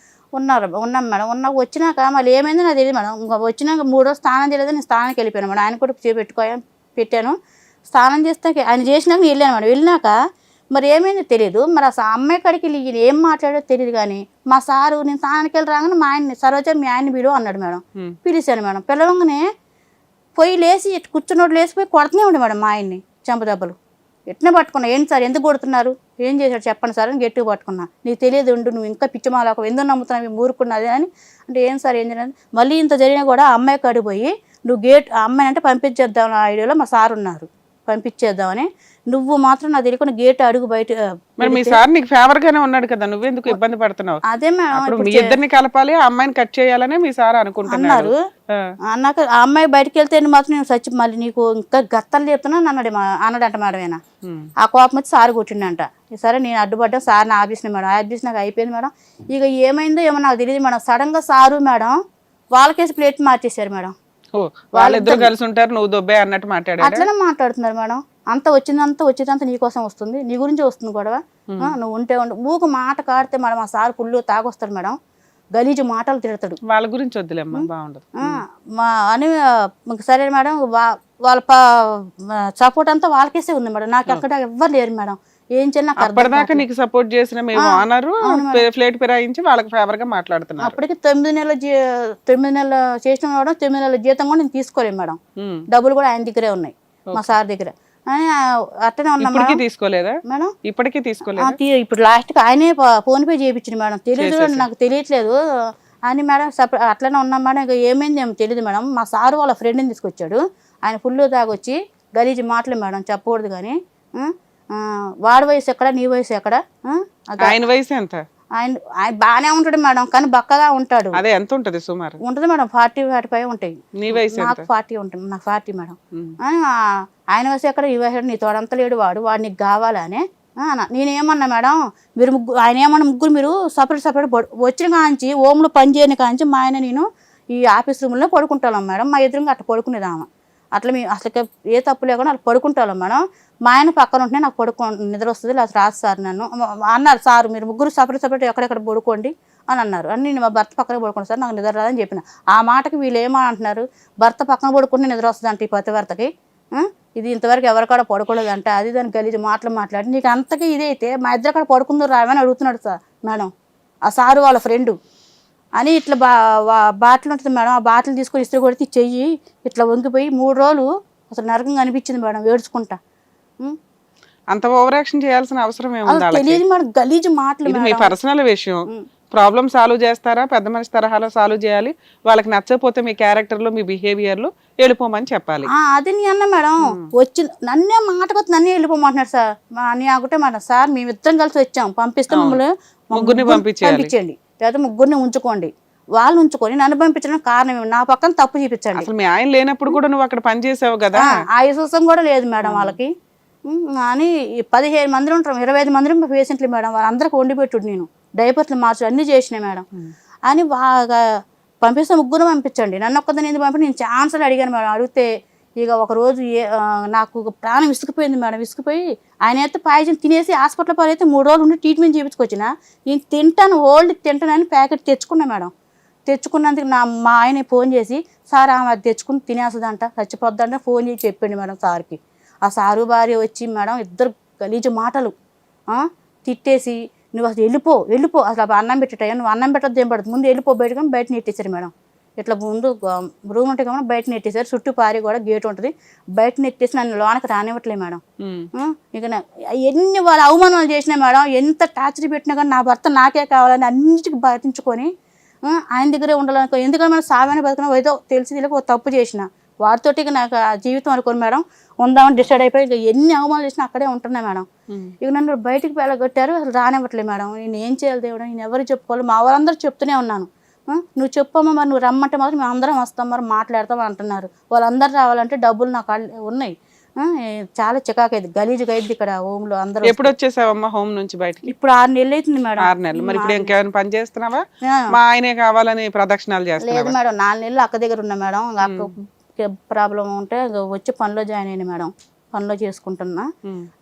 ఉన్నాం మేడం. వచ్చినాక మళ్ళీ ఏమైందో నాకు తెలియదు మేడం. ఇంకా వచ్చినాక 3 రోజులు స్నానం చేయలేదు, నేను స్నానానికి వెళ్ళిపోయాను మేడం. ఆయన కూడా పెట్టాను. స్నానం చేస్తే ఆయన చేసినాక నేను వెళ్ళాను మేడం. వెళ్ళినాక మరి ఏమైందో తెలియదు. మరి అసలు అమ్మాయి కాడికి ఈయన ఏం మాట్లాడో తెలియదు. కానీ మా సారు నేను స్నానానికి వెళ్ళి రాగానే మా ఆయన్ని, సరోజ మీ ఆయన్ని పిలువ అన్నాడు మేడం. పిలిచాను మేడం. పిలవగానే పోయి లేచి కూర్చున్నోడు లేచిపోయి కొడుతూనే ఉండే మేడం మా ఆయన్ని చెంపదెబ్బలు. ఎట్నే పట్టుకున్నా, ఏంటి సార్ ఎందుకు కొడుతున్నారు, ఏం చేశాడు చెప్పండి సార్ అని గట్టిగా పట్టుకున్నా. నీకు తెలియదు ఉండు, నువ్వు ఇంకా పిచ్చిమాలకు ఎందుకు నమ్ముతున్నావు, మూరుకున్నది అని అంటే ఏం సార్ ఏం జరిగింది. మళ్ళీ ఇంత జరిగినా కూడా అమ్మాయి కాడిపోయి నువ్వు ఆ అమ్మాయి అంటే పంపించేద్దాం ఐడియాలో మా సార్ ఉన్నారు, పంపించేద్దామని. నువ్వు మాత్రం నాకు తెలియకుండా గేట్ అడుగు బయట. మరి మీ సార్ నీకు ఫేవర్ గానే ఉన్నాడు కదా, నువ్వెందుకు ఇబ్బంది పడుతున్నావు? అదే మేడం, మీ ఇద్దరిని కలపాలి, ఆ అమ్మాయిని కట్ చేయాలనే మీ సార్ అనుకుంటున్నారు. అన్నాక ఆ అమ్మాయి బయటకు వెళ్తే మాత్రం నేను చచ్చి మళ్ళీ నీకు ఇంకా గత్తలు చెప్తున్నా అన్నాడంట మేడమేనా. ఆ కోపం వచ్చి సార్ కొట్టిండంట. సరే నేను అడ్డుపడ్డా, సార్ని ఆఫీస్ని మేడం. ఆఫీస్ నాకు అయిపోయింది మేడం. ఇక ఏమైందో ఏమో నాకు తెలియదు మేడం. సడన్ గా సారు మేడం వాళ్ళకేసి ప్లేట్ మార్చేశారు మేడం. వాళ్ళిద్దరు కలిసి ఉంటారు, నువ్వు దొబ్బే అన్నట్టు మాట్లాడారు. అట్లనే మాట్లాడుతున్నారు మేడం. వచ్చేదంతా నీకోసం వస్తుంది, నీ గురించి వస్తుంది గొడవ, నువ్వు ఉంటే ఊకు మాట కాడితే మేడం ఆ సార్ పుల్లు తాగొస్తాడు మేడం. గలీజు మాటలు తిడతాడు. వాళ్ళ గురించి వద్దులేమ్మా, బాగుండదు అని. సరే మేడం, వాళ్ళ సపోర్ట్ అంతా వాళ్ళకేసే ఉంది మేడం. నాకు అక్కడ ఎవ్వరు లేరు మేడం. ఏం చేయాలి నాకు అప్పటిదాకా నీకు సపోర్ట్ చేసిన మేము ఆనరు ప్లేట్ ఫిరాయించి వాళ్ళకి ఫేవర్ గా మాట్లాడుతున్నారు. అప్పటికి 9 నెలలు చేసిన మేడం. 9 నెలల జీతం కూడా నేను తీసుకోలేదు మేడం. డబ్బులు కూడా ఆయన దగ్గరే ఉన్నాయి, మా సార్ దగ్గర. అట్టనే ఉన్నా. తీసుకోలేదా మేడం? ఇప్పటికీ తీసుకోలేదు. ఇప్పుడు లాస్ట్ కి ఆయనే ఫోన్ పే చేయించింది మేడం. తెలియదు, నాకు తెలియట్లేదు అని మేడం. అట్లనే ఉన్నాం మేడం. ఇక ఏమైంది ఏమో తెలియదు మేడం. మా సారు వాళ్ళ ఫ్రెండ్ని తీసుకొచ్చాడు. ఆయన ఫుల్ తాగొచ్చి గలీజు మాటలు మేడం, చెప్పకూడదు కానీ. వాడి వయసు ఎక్కడ, నీ వయసు ఎక్కడ? ఆయన వయసు ఎంత? ఆయన బాగానే ఉంటాడు మేడం, కానీ బక్కగా ఉంటాడు. అదే ఎంత ఉంటది సుమారు? ఉంటది మేడం 40-45 ఉంటాయి. నీ వయసు? నాకు 40 ఉంటుంది. నాకు 40 మేడం. ఆయన వయసు ఎక్కడ, ఈ వయసు నీ తోడంతా లేడు, వాడు నీకు కావాలనే. నేనేమన్నా మేడం, మీరు ఆయన ఏమన్నా ముగ్గురు మీరు సపరేట్ వచ్చిన కాంచి ఓమ్లో పని చేయని కాంచి మా ఆయన నేను ఈ ఆఫీస్ రూమ్లో పడుకుంటాం మేడం. మా ఎదురుగా అట్లా పడుకునేదామా. అట్లా మేము అసలు ఏ తప్పు లేకుండా అట్లా పడుకుంటాం మేడం. మా ఆయన పక్కన ఉంటే నాకు నిద్ర వస్తుంది, లేదా రాదు సార్ నన్ను అన్నారు. సార్ మీరు ముగ్గురు సపరేట్ ఎక్కడెక్కడ పడుకోండి అని అన్నారు. అని నేను మా భర్త పక్కన పడుకోండి సార్, నాకు నిద్ర రాదని చెప్పిన. ఆ మాటకి వీళ్ళు ఏమంటున్నారు, భర్త పక్కన పడుకుంటే నిద్ర వస్తుంది అంటే ఈ పతిభర్తకి. ఇది ఇంతవరకు ఎవరికాడ పడుకోలేదు అంటే అది దాని గలీజు మాటలు మాట్లాడి నీకు అంతకీ ఇదైతే మా ఇద్దరు అక్కడ పడుకుందో రావని అడుగుతున్నాడు సార్ మేడం ఆ సారు వాళ్ళ ఫ్రెండు అని ఇట్లా బాటిల్ ఉంటుంది మేడం ఆ బాటిల్ తీసుకొని ఇస్త్రీ కొడితే చెయ్యి ఇట్లా వంగిపోయి 3 రోజులు అసలు నరకంగా అనిపించింది మేడం ఏడ్చుకుంటా. అంత ఓవర్ యాక్షన్ చేయాల్సిన అవసరం ఏముంది? తెలియదు మేడం గలీజు మాటలు. ఇది మీ పర్సనల్ విషయం, ప్రాబ్లం సాల్వ్ చేస్తారా పెద్ద మనిషి తరహాలో సాల్వ్ చేయాలి, వాళ్ళకి నచ్చకపోతే మీ క్యారెక్టర్లో మీ బిహేవియర్లో వెళ్ళిపోమని చెప్పాలి. అది నీ అన్న మేడం వచ్చి నన్నే మాటకొచ్చి నన్నే వెళ్ళిపోమంటున్నాడు సార్. నీ ఒకటే మాట సార్ మేమిద్దరం కలిసి వచ్చాం పంపిస్తే మమ్మల్ని ముగ్గురిని పంపించండి లేదా ముగ్గురిని ఉంచుకోండి, వాళ్ళు ఉంచుకొని నన్ను పంపించడం కారణం నా పక్కన తప్పు చూపించండి. అసలు మీ ఆయన లేనప్పుడు కూడా నువ్వు అక్కడ పని చేసావు కదా. ఆ విశ్వాసం కూడా లేదు మేడం వాళ్ళకి. అని 15 మంది ఉంటాం 25 మంది పేషెంట్లు మేడం వాళ్ళందరికీ వండి పెట్టుడు నేను డైపర్లు మార్చు అన్నీ చేసినాయి మేడం అని బాగా పంపిస్తే ముగ్గురు పంపించండి నన్ను ఒక్కదాన్ని ఎందుకు పంపి నేను ఛాన్సులు అడిగాను మేడం. అడిగితే ఇక ఒకరోజు నాకు ప్రాణం విసుకుపోయింది మేడం. విసుకుపోయి ఆయన అయితే పాయిజన్ తినేసి హాస్పిటల్ పాలైతే 3 రోజులు ఉండి ట్రీట్మెంట్ చేయించుకొచ్చిన నేను తింటానని ప్యాకెట్ తెచ్చుకున్నా మేడం. తెచ్చుకున్నందుకు మా ఆయన ఫోన్ చేసి సార్ ఆమె అది తెచ్చుకుని తినేస్తుందంట చచ్చిపోద్దంట ఫోన్ చేసి చెప్పిండు మేడం సార్కి. ఆ సారు భార్య వచ్చి మేడం ఇద్దరు గలీజు మాటలు తిట్టేసి నువ్వు అసలు వెళ్ళిపో అసలు అన్నం పెట్టేటయ్యా నువ్వు అన్నం పెట్టద్దు ఏం పడుతుంది ముందు వెళ్ళిపో బయట నెట్టేశారు మేడం. ఇట్లా ముందు రూమ్ ఉంటే కాబట్టి బయట నెట్టేశారు చుట్టూ పారి కూడా గేట్ ఉంటుంది బయట నెట్టేసి నన్ను లోనకి రానివ్వట్లేదు మేడం. ఇక ఎన్ని వాళ్ళ అవమానాలు చేసినా మేడం ఎంత టార్చర్ పెట్టినా కానీ నా భర్త నాకే కావాలని అన్నిటికీ బాధించుకొని ఆయన దగ్గరే ఉండాలనుకో ఎందుకంటే మనం సామాన్య బతుకున్నా ఏదో తెలిసి ఒక తప్పు చేసిన వాటితోటి నాకు ఆ జీవితం అనుకోని మేడం ఉందామని డిసైడ్ అయిపోయి ఇక ఎన్ని అవమానాలు చేసినా అక్కడే ఉంటున్నా మేడం. ఇక నన్ను బయటికి వెళ్ళగొట్టారు అసలు రానివ్వట్లేదు మేడం. నేను ఏం చేయాలి దేవుడు నేను ఎవరు చెప్పుకోవాలి మా వాళ్ళందరూ చెప్తూనే ఉన్నాను. నువ్వు చెప్పమ్మా మరి నువ్వు రమ్మంటే మాత్రం మేము అందరం వస్తాం మరి మాట్లాడతాం అంటున్నారు. వాళ్ళందరూ రావాలంటే డబ్బులు నాకు ఉన్నాయి. చాలా చికాకైంది గలీజుగా అయింది ఇక్కడ హోమ్ లో అందరూ. ఎప్పుడు వచ్చేసావమ్మా హోమ్ నుంచి బయటకి? ఇప్పుడు 6 నెలలు అవుతుంది మేడం. 6 నెలలు. మరి ఇప్పుడు ఇంకేమైనా పని చేస్తున్నావా? మా ఆయనే కావాలని ప్రదక్షిణాలు చేస్తున్నావా? లేదు మేడం 4 నెలలు అక్క దగ్గర ఉన్నా మేడం. అక్క ప్రాబ్లం ఉంటే వచ్చి పనిలో జాయిన్ అయ్యాను మేడం. పనిలో చేసుకుంటున్నా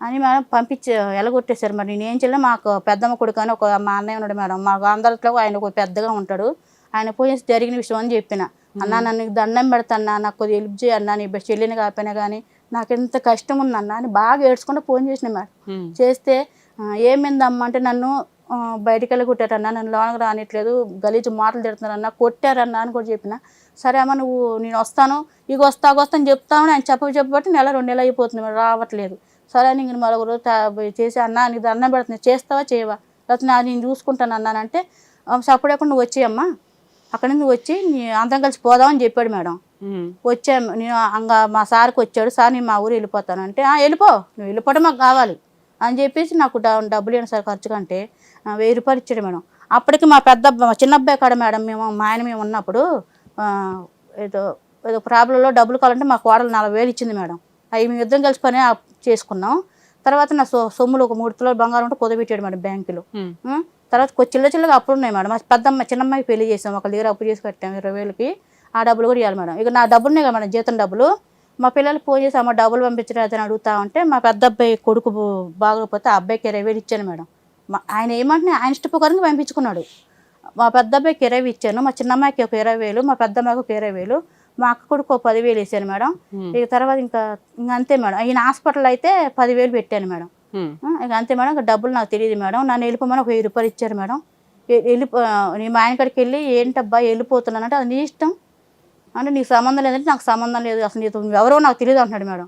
అని మేడం పంపించి ఎలగొట్టేశారు. మరి నేనేం చేయలే మాకు పెద్దమ్మ కొడుకు అని ఒక మా అన్నయ్య ఉన్నాడు మేడం. మాకు అందరిలో ఆయన ఒక పెద్దగా ఉంటాడు. ఆయన పోయి జరిగిన విషయం అని చెప్పిన అన్నా నన్ను దండం పెడతాన్నా నాకు కొద్దిగా హెల్ప్ చేయన్నా నీ చెల్లిని కాకపోయినా కానీ నాకు ఎంత కష్టం ఉందన్నా అని బాగా ఏడ్చుకుంటూ ఫోన్ చేసిన మేడం. చేస్తే ఏమైందమ్మా అంటే నన్ను బయటికి వెళ్ళి కొట్టారన్నా నన్ను లోనకు రానిట్లేదు గలీజు మాటలు తిడుతున్నారన్నా కొట్టారన్నా అని కూడా చెప్పిన. సరే అమ్మ నువ్వు నేను వస్తాను ఇక వస్తాను చెప్తామని ఆయన చెప్పబట్టి 1 2 నెలలు అయిపోతుంది మేడం రావట్లేదు. సరే అని ఇంక మరొక రోజు చేసి అన్నా నీకు దండం పెడుతుంది చేస్తావా చేయవా లేకపోతే నేను చూసుకుంటాను అన్నానంటే సపోర్ట్ నువ్వు వచ్చేయమ్మా అక్కడి నుంచి వచ్చి అందరం కలిసి పోదామని చెప్పాడు మేడం. వచ్చాము నేను ఇంకా మా సార్కి వచ్చాడు సార్ నేను మా ఊరు వెళ్ళిపోతాను అంటే వెళ్ళిపో నువ్వు వెళ్ళిపోవడం మాకు కావాలి అని చెప్పేసి నాకు డబ్బులు అయినా సార్ ఖర్చు కంటే 1000 రూపాయలు ఇచ్చాడు మేడం. అప్పటికి మా చిన్న అబ్బాయి కాడ మేడం మా ఆయన మేము ఉన్నప్పుడు ఏదో ప్రాబ్లంలో డబ్బులు కావాలంటే మా కోడలు 40,000 ఇచ్చింది మేడం. అవి మేము ఇద్దరం కలిసి పని చేసుకున్నాం. తర్వాత నా సొమ్ములు ఒక 3 తులాల బంగారం ఉంటే కుదబెట్టాడు మేడం బ్యాంకులో. తర్వాత చిల్లగా అప్పులు ఉన్నాయి మేడం. చిన్నమ్మాయికి పెళ్లి చేసాం ఒక దగ్గర అప్పు చేసి కట్టాం 20,000కి ఆ డబ్బులు కూడా ఇవ్వాలి మేడం. ఇక నా డబ్బులునే కదా మేడం జీతం డబ్బులు. మా పిల్లలు ఫోన్ చేసి అమ్మ డబ్బులు పంపించరాదని అడుగుతా ఉంటే మా పెద్ద అబ్బాయి కొడుకు బాగోకపోతే ఆ అబ్బాయికి 20,000 ఇచ్చాను మేడం. ఆయన ఏమంటే ఆయన ఇష్టప్రకారంగా పంపించుకున్నాడు. మా పెద్ద అబ్బాయికి 20,000 ఇచ్చాను, మా చిన్నమ్మాయికి ఒక 20,000, మా పెద్ద అమ్మాయికి ఒక 20,000, మా అక్క కొడుకు ఒక 10,000 వేసాను మేడం. ఇక తర్వాత ఇంకా అంతే మేడం. ఈయన హాస్పిటల్ అయితే 10,000 పెట్టాను మేడం. ఇక అంతే మేడం. ఇంకా డబ్బులు నాకు తెలియదు మేడం. నన్ను వెళ్ళిపోమని ఒక 1000 రూపాయలు ఇచ్చారు మేడం. నేను మా ఆయన కాడికి వెళ్ళి ఏంటబ్బా వెళ్ళిపోతున్నానంటే అది నీ ఇష్టం అంటే నీకు సంబంధం లేదంటే నాకు సంబంధం లేదు అసలు నీతో ఎవరో నాకు తెలియదు అంటున్నాడు మేడం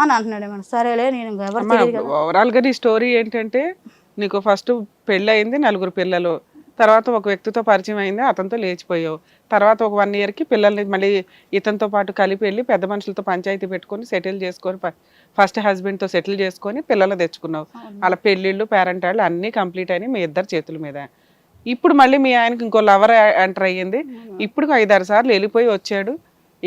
అని అంటున్నాడు మేడం. సరేలే నేను ఎవరు తెలియదు. ఓవరాల్గా నీ స్టోరీ ఏంటంటే నీకు ఫస్ట్ పెళ్ళి అయింది 4 పిల్లలు, తర్వాత ఒక వ్యక్తితో పరిచయం అయింది అతనితో లేచిపోయావు, తర్వాత ఒక 1 ఇయర్కి పిల్లల్ని మళ్ళీ ఇతనితో పాటు కలిపి వెళ్ళి పెద్ద మనుషులతో పంచాయతీ పెట్టుకొని సెటిల్ చేసుకొని ఫస్ట్ హస్బెండ్తో సెటిల్ చేసుకొని పిల్లలు తెచ్చుకున్నావు. అలా పెళ్ళిళ్ళు పేరెంట్ వాళ్ళు అన్నీ కంప్లీట్ అయినాయి మీ ఇద్దరు చేతుల మీద. ఇప్పుడు మళ్ళీ మీ ఆయనకి ఇంకో లవర్ ఎంటర్ అయ్యింది. ఇప్పుడు 5-6 సార్లు వెళ్ళిపోయి వచ్చాడు.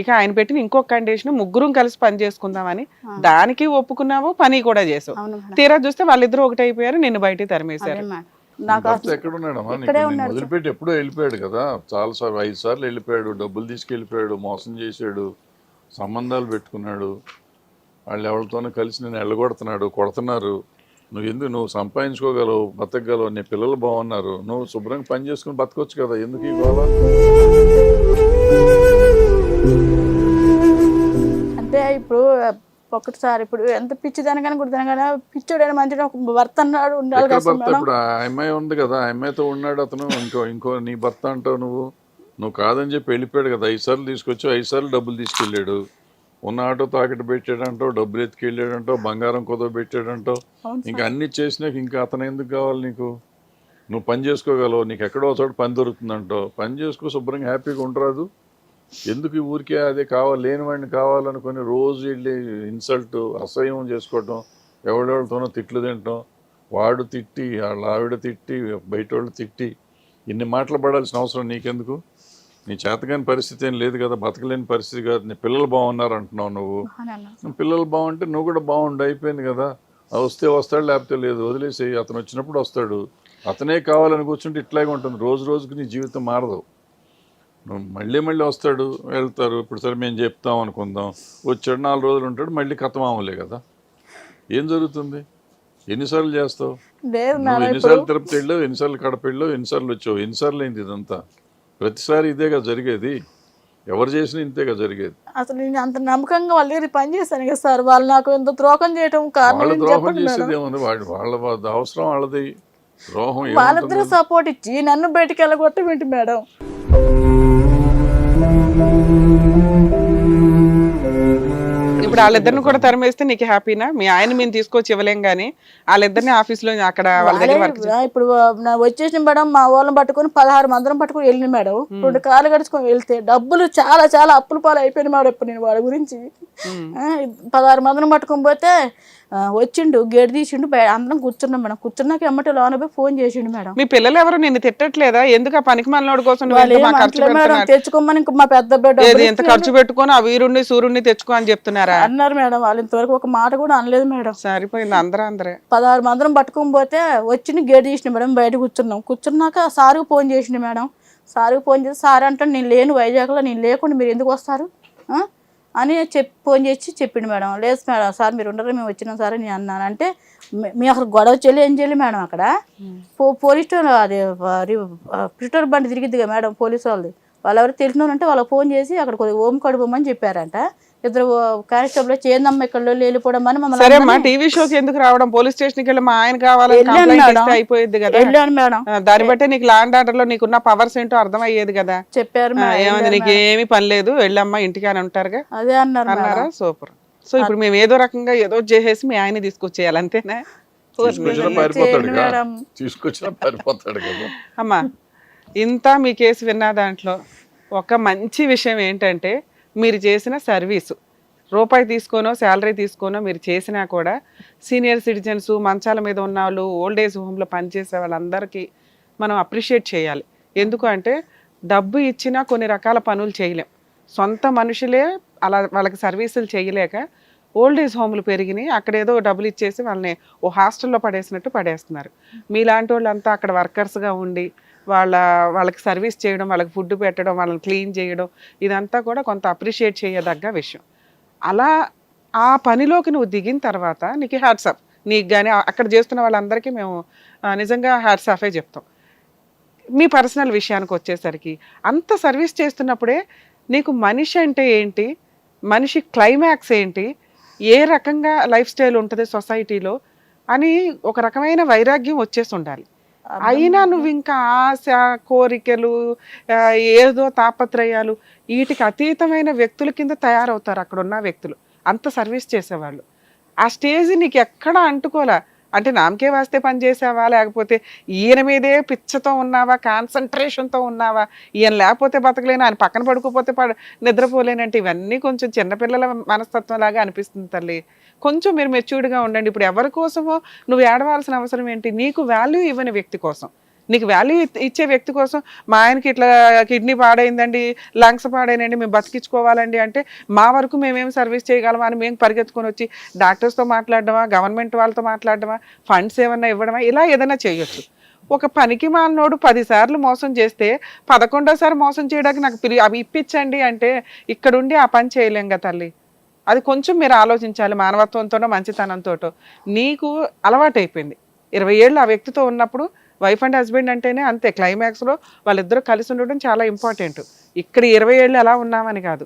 ఇక ఆయన పెట్టిన ఇంకొక కండిషన్ ముగ్గురం కలిసి పని చేసుకుందామని, దానికి ఒప్పుకున్నావు, పని కూడా చేసావు. తీరా చూస్తే వాళ్ళిద్దరూ ఒకటైపోయారు, నిన్ను బయటికి తరిమేశారు. వదిలిపెట్టి ఎప్పుడో వెళ్ళిపోయాడు కదా, చాలా సార్లు 5 సార్లు వెళ్ళిపోయాడు, డబ్బులు తీసుకెళ్ళిపోయాడు, మోసం చేశాడు, సంబంధాలు పెట్టుకున్నాడు, వాళ్ళు ఎవరితోనూ కలిసి నేను వెళ్ళగొడుతున్నాడు, కొడుతున్నారు. నువ్వు సంపాదించుకోగలవు, బతకగలవు, నీ పిల్లలు బాగున్నారు, నువ్వు శుభ్రంగా పని చేసుకుని బతకొచ్చు కదా, ఎందుకు ఈ గోళ? అంటే ఇప్పుడు ఒకటిసారి ఇప్పుడు ఎంత పిచ్చిదానికైనా గుర్తుదానికైనా పిచ్చోడైనా మంచిగా ఒక భర్త అన్నాడు ఉండాలి ఎక్కడ కదా భర్త మేడం. ఇప్పుడు ఆ అమ్మాయి ఉంది కదా, ఆ అమ్మాయితో ఉన్నాడు అతను, ఇంకో నీ భర్త అంటావు నువ్వు కాదని చెప్పి వెళ్ళిపోయాడు కదా, 5 సార్లు తీసుకొచ్చి 5 సార్లు డబ్బులు తీసుకెళ్ళాడు, ఉన్న ఆటో తాకట్టు పెట్టాడంటావు, డబ్బులు ఎత్తుకెళ్ళాడంటావు, బంగారం కుదవ పెట్టాడంటావు, ఇంకా అన్ని చేసినాక ఇంకా అతను ఎందుకు కావాలి నీకు? నువ్వు పని చేసుకోగలవు, నీకు ఎక్కడో చోట పని దొరుకుతుందంటావు, పని చేసుకో, శుభ్రంగా హ్యాపీగా ఉండరాదు. ఎందుకు ఈ ఊరికే అదే కావాలి, లేని వాడిని కావాలనుకొని రోజు వెళ్ళి ఇన్సల్ట్ అసహ్యం చేసుకోవటం, ఎవడెవరితోనో తిట్లు తినటం, వాడు తిట్టి వాళ్ళ ఆవిడ తిట్టి బయట వాళ్ళు తిట్టి ఇన్ని మాటలు పడాల్సిన అవసరం నీకెందుకు? నీ చేతకాని పరిస్థితి ఏం లేదు కదా, బతకలేని పరిస్థితి కాదు, నీ పిల్లలు బాగున్నారు అంటున్నావు నువ్వు, పిల్లలు బాగుంటే నువ్వు కూడా బాగుండు, అయిపోయింది కదా. వస్తే వస్తాడు, లేకపోతే లేదు, వదిలేసి అతను వచ్చినప్పుడు వస్తాడు. అతనే కావాలని కూర్చుంటే ఇట్లాగే ఉంటుంది, రోజు రోజుకి నీ జీవితం మారదు. నువ్వు మళ్ళీ వస్తాడు, వెళ్తారు. ఇప్పుడు సరే మేము చెప్తాం అనుకుందాం, వచ్చాడు 4 రోజులు ఉంటాడు, మళ్ళీ కథమామలే కదా. ఏం జరుగుతుంది? ఎన్నిసార్లు చేస్తావు నువ్వు? ఎన్నిసార్లు తిరుపతి వెళ్ళావు, ఎన్నిసార్లు కడప వెళ్ళావు, ఎన్నిసార్లు వచ్చావు, ఎన్నిసార్లు అయింది ఇదంతా? ప్రతిసారి ఇదేగా జరిగేది, ఎవరు చేసినా ఇంతేగా జరిగేది. అసలు నేను అంత నమ్మకంగా వాళ్ళ దగ్గర పని చేశాను కదా సార్, వాళ్ళు నాకు ఎంత ద్రోహం చేయటం వాళ్ళ ద్రోహం చేసేది ఏముంది, వాళ్ళ అవసరం వాళ్ళది, ద్రోహం వాళ్ళిద్దరూ సపోర్ట్ ఇచ్చి నన్ను బయటికి వెళ్ళగొట్టమేంటి మేడం? ఇప్పుడు వాళ్ళిద్దరిని కూడా తరిమేస్తే నీకు హ్యాపీనా? మీ ఆయన మేము తీసుకొచ్చి ఇవ్వలేం కానీ వాళ్ళిద్దరిని ఆఫీస్లో అక్కడ వాళ్ళ దగ్గర వర్క్ ఇప్పుడు వచ్చేసిన మేడం మా వాళ్ళని పట్టుకొని 16 మందిరం పట్టుకొని వెళ్ళిన మేడం, 2 కార్లు గడుచుకొని వెళ్తే డబ్బులు చాలా చాలా అప్పుల పాలు అయిపోయింది మేడం. ఇప్పుడు నేను వాళ్ళ గురించి 16 మందిరం పట్టుకొని పోతే వచ్చిండు, గేట్ తీసిండు, అందరం కూర్చున్నాం మేడం. కూర్చున్నాక ఎమ్మటి లోన పోయి ఫోన్ చేసిండు మేడం. మీ పిల్లలు ఎవరు నిన్ను తిట్టట్లేదా? ఎందుకు ఆ పనికి మనోడి కోసం తెచ్చుకోమని మా పెద్ద బిడ్డ ఎంత ఖర్చు పెట్టుకొని ఆ వీరుణ్ణి సూర్యుడిని తెచ్చుకో అని చెప్తున్నారా? అన్నారు మేడం. వాళ్ళు ఇంతవరకు ఒక మాట కూడా అనలేదు మేడం. సరిపోయింది, అందరే 16 మందిరం పట్టుకొని పోతే వచ్చి గేట్ తీసిన మేడం. బయట కూర్చున్నాం. కూర్చున్నాక సార్కి ఫోన్ చేసిండు మేడం. సార్కి ఫోన్ చేసి సార్ అంటే నేను లేను వైజాగ్లో, నేను లేకుండా మీరు ఎందుకు వస్తారు అని ఫోన్ చేసి చెప్పిండు మేడం. లేదు మేడం సార్ మీరు ఉండరు, మేము వచ్చినాం సార్ నేను అన్నాను. అంటే మేము అక్కడ గొడవ చెల్లి ఏం చేయాలి మేడం, అక్కడ పోలీస్ అది పిస్టోల్ బండి తిరిగిద్దిగా మేడం పోలీసు వాళ్ళది. వాళ్ళు ఎవరు తెలిసిన వాళ్ళు అంటే వాళ్ళకి ఫోన్ చేసి అక్కడ కొద్దిగా ఓం కడుపోమని చెప్పారంట. 2 కానిస్టేబుల్ చేందమ్మ ఇక్కడ వెళ్ళిపోవడం అని మమ్మల్ని టీవీ షోకి ఎందుకు రావడం, పోలీస్ స్టేషన్కి వెళ్ళి మా ఆయన కావాలని అయిపోయింది కదా. వెళ్ళాను మేడం. దాన్ని బట్టి నీకు ల్యాండ్ ఆర్డర్ లో నీకున్న పవర్స్ ఏంటో అర్థమయ్యేది కదా. చెప్పారు ఏమంది, నీకు ఏమి పని లేదు, వెళ్ళమ్మా ఇంటికి అని ఉంటారుగా. అదే అన్నారా? సూపర్. సో ఇప్పుడు మేము ఏదో రకంగా ఏదో చేసేసి మీ ఆయన తీసుకొచ్చేయాలి అంతేనా? అమ్మా ఇంత మీ కేసు విన్న దాంట్లో ఒక మంచి విషయం ఏంటంటే మీరు చేసిన సర్వీసు, రూపాయి తీసుకోనో శాలరీ తీసుకోనో మీరు చేసినా కూడా సీనియర్ సిటిజన్స్, మంచాల మీద ఉన్న వాళ్ళు, ఓల్డ్ ఏజ్ హోమ్లో పనిచేసే వాళ్ళందరికీ మనం అప్రిషియేట్ చేయాలి. ఎందుకు అంటే డబ్బు ఇచ్చినా కొన్ని రకాల పనులు చేయలేం. సొంత మనుషులే అలా వాళ్ళకి సర్వీసులు చేయలేక ఓల్డ్ ఏజ్ హోమ్లు పెరిగినాయి, అక్కడ ఏదో డబ్బులు ఇచ్చేసి వాళ్ళని ఓ హాస్టల్లో పడేసినట్టు పడేస్తున్నారు. మీలాంటి వాళ్ళంతా అక్కడ వర్కర్స్గా ఉండి వాళ్ళకి సర్వీస్ చేయడం, వాళ్ళకి ఫుడ్ పెట్టడం, వాళ్ళని క్లీన్ చేయడం, ఇదంతా కూడా కొంత అప్రిషియేట్ చేయదగ్గ విషయం. అలా ఆ పనిలోకి నువ్వు దిగిన తర్వాత నీకు హ్యాట్స్ ఆఫ్. నీకు కానీ అక్కడ చేస్తున్న వాళ్ళందరికీ మేము నిజంగా హ్యాట్స్ ఆఫే చెప్తాం. మీ పర్సనల్ విషయానికి వచ్చేసరికి అంత సర్వీస్ చేస్తున్నప్పుడే నీకు మనిషి అంటే ఏంటి, మనిషి క్లైమాక్స్ ఏంటి, ఏ రకంగా లైఫ్ స్టైల్ ఉంటుంది సొసైటీలో అని ఒక రకమైన వైరాగ్యం వచ్చేసి ఉండాలి. అయినా నువ్వు ఇంకా ఆశ, కోరికలు, ఏదో తాపత్రయాలు, వీటికి అతీతమైన వ్యక్తుల కింద తయారవుతారు అక్కడ ఉన్న వ్యక్తులు, అంత సర్వీస్ చేసేవాళ్ళు. ఆ స్టేజ్ నీకు ఎక్కడా అంటుకోలే. అంటే నామకే వాస్తే పని చేసావా, లేకపోతే ఈయన మీదే పిచ్చతో ఉన్నావా, కాన్సన్ట్రేషన్తో ఉన్నావా, ఈయన లేకపోతే బతకలేను, ఆయన పక్కన పడుకోపోతే నిద్రపోలేనంటే ఇవన్నీ కొంచెం చిన్నపిల్లల మనస్తత్వం లాగా అనిపిస్తుంది తల్లి. కొంచెం మీరు మెచ్యూర్డ్గా ఉండండి. ఇప్పుడు ఎవరి కోసమో నువ్వు ఏడవాల్సిన అవసరం ఏంటి? నీకు వాల్యూ ఇవ్వని వ్యక్తి కోసం, నీకు వాల్యూ ఇచ్చే వ్యక్తి కోసం మా ఆయనకి ఇట్లా కిడ్నీ పాడైందండి, లంగ్స్ పాడైనండి, మేము బతికించుకోవాలండి అంటే మా వరకు మేమేం సర్వీస్ చేయగలమా అని మేము పరిగెత్తుకొని వచ్చి డాక్టర్స్తో మాట్లాడడమా, గవర్నమెంట్ వాళ్ళతో మాట్లాడడమా, ఫండ్స్ ఏమన్నా ఇవ్వడమా, ఇలా ఏదైనా చేయొచ్చు. ఒక పనికి మాలినోడు 10 సార్లు మోసం చేస్తే 11వ సారి మోసం చేయడానికి నాకు అవి ఇప్పించండి అంటే ఇక్కడుండి ఆ పని చేయలేం కదా తల్లి. అది కొంచెం మీరు ఆలోచించాలి. మానవత్వంతోనో మంచితనంతోటో నీకు అలవాటు అయిపోయింది. 20 ఏళ్ళు ఆ వ్యక్తితో ఉన్నప్పుడు వైఫ్ అండ్ హస్బెండ్ అంటేనే అంతే. క్లైమాక్స్లో వాళ్ళిద్దరూ కలిసి ఉండడం చాలా ఇంపార్టెంట్. ఇక్కడ 20 ఏళ్ళు ఎలా ఉన్నామని కాదు,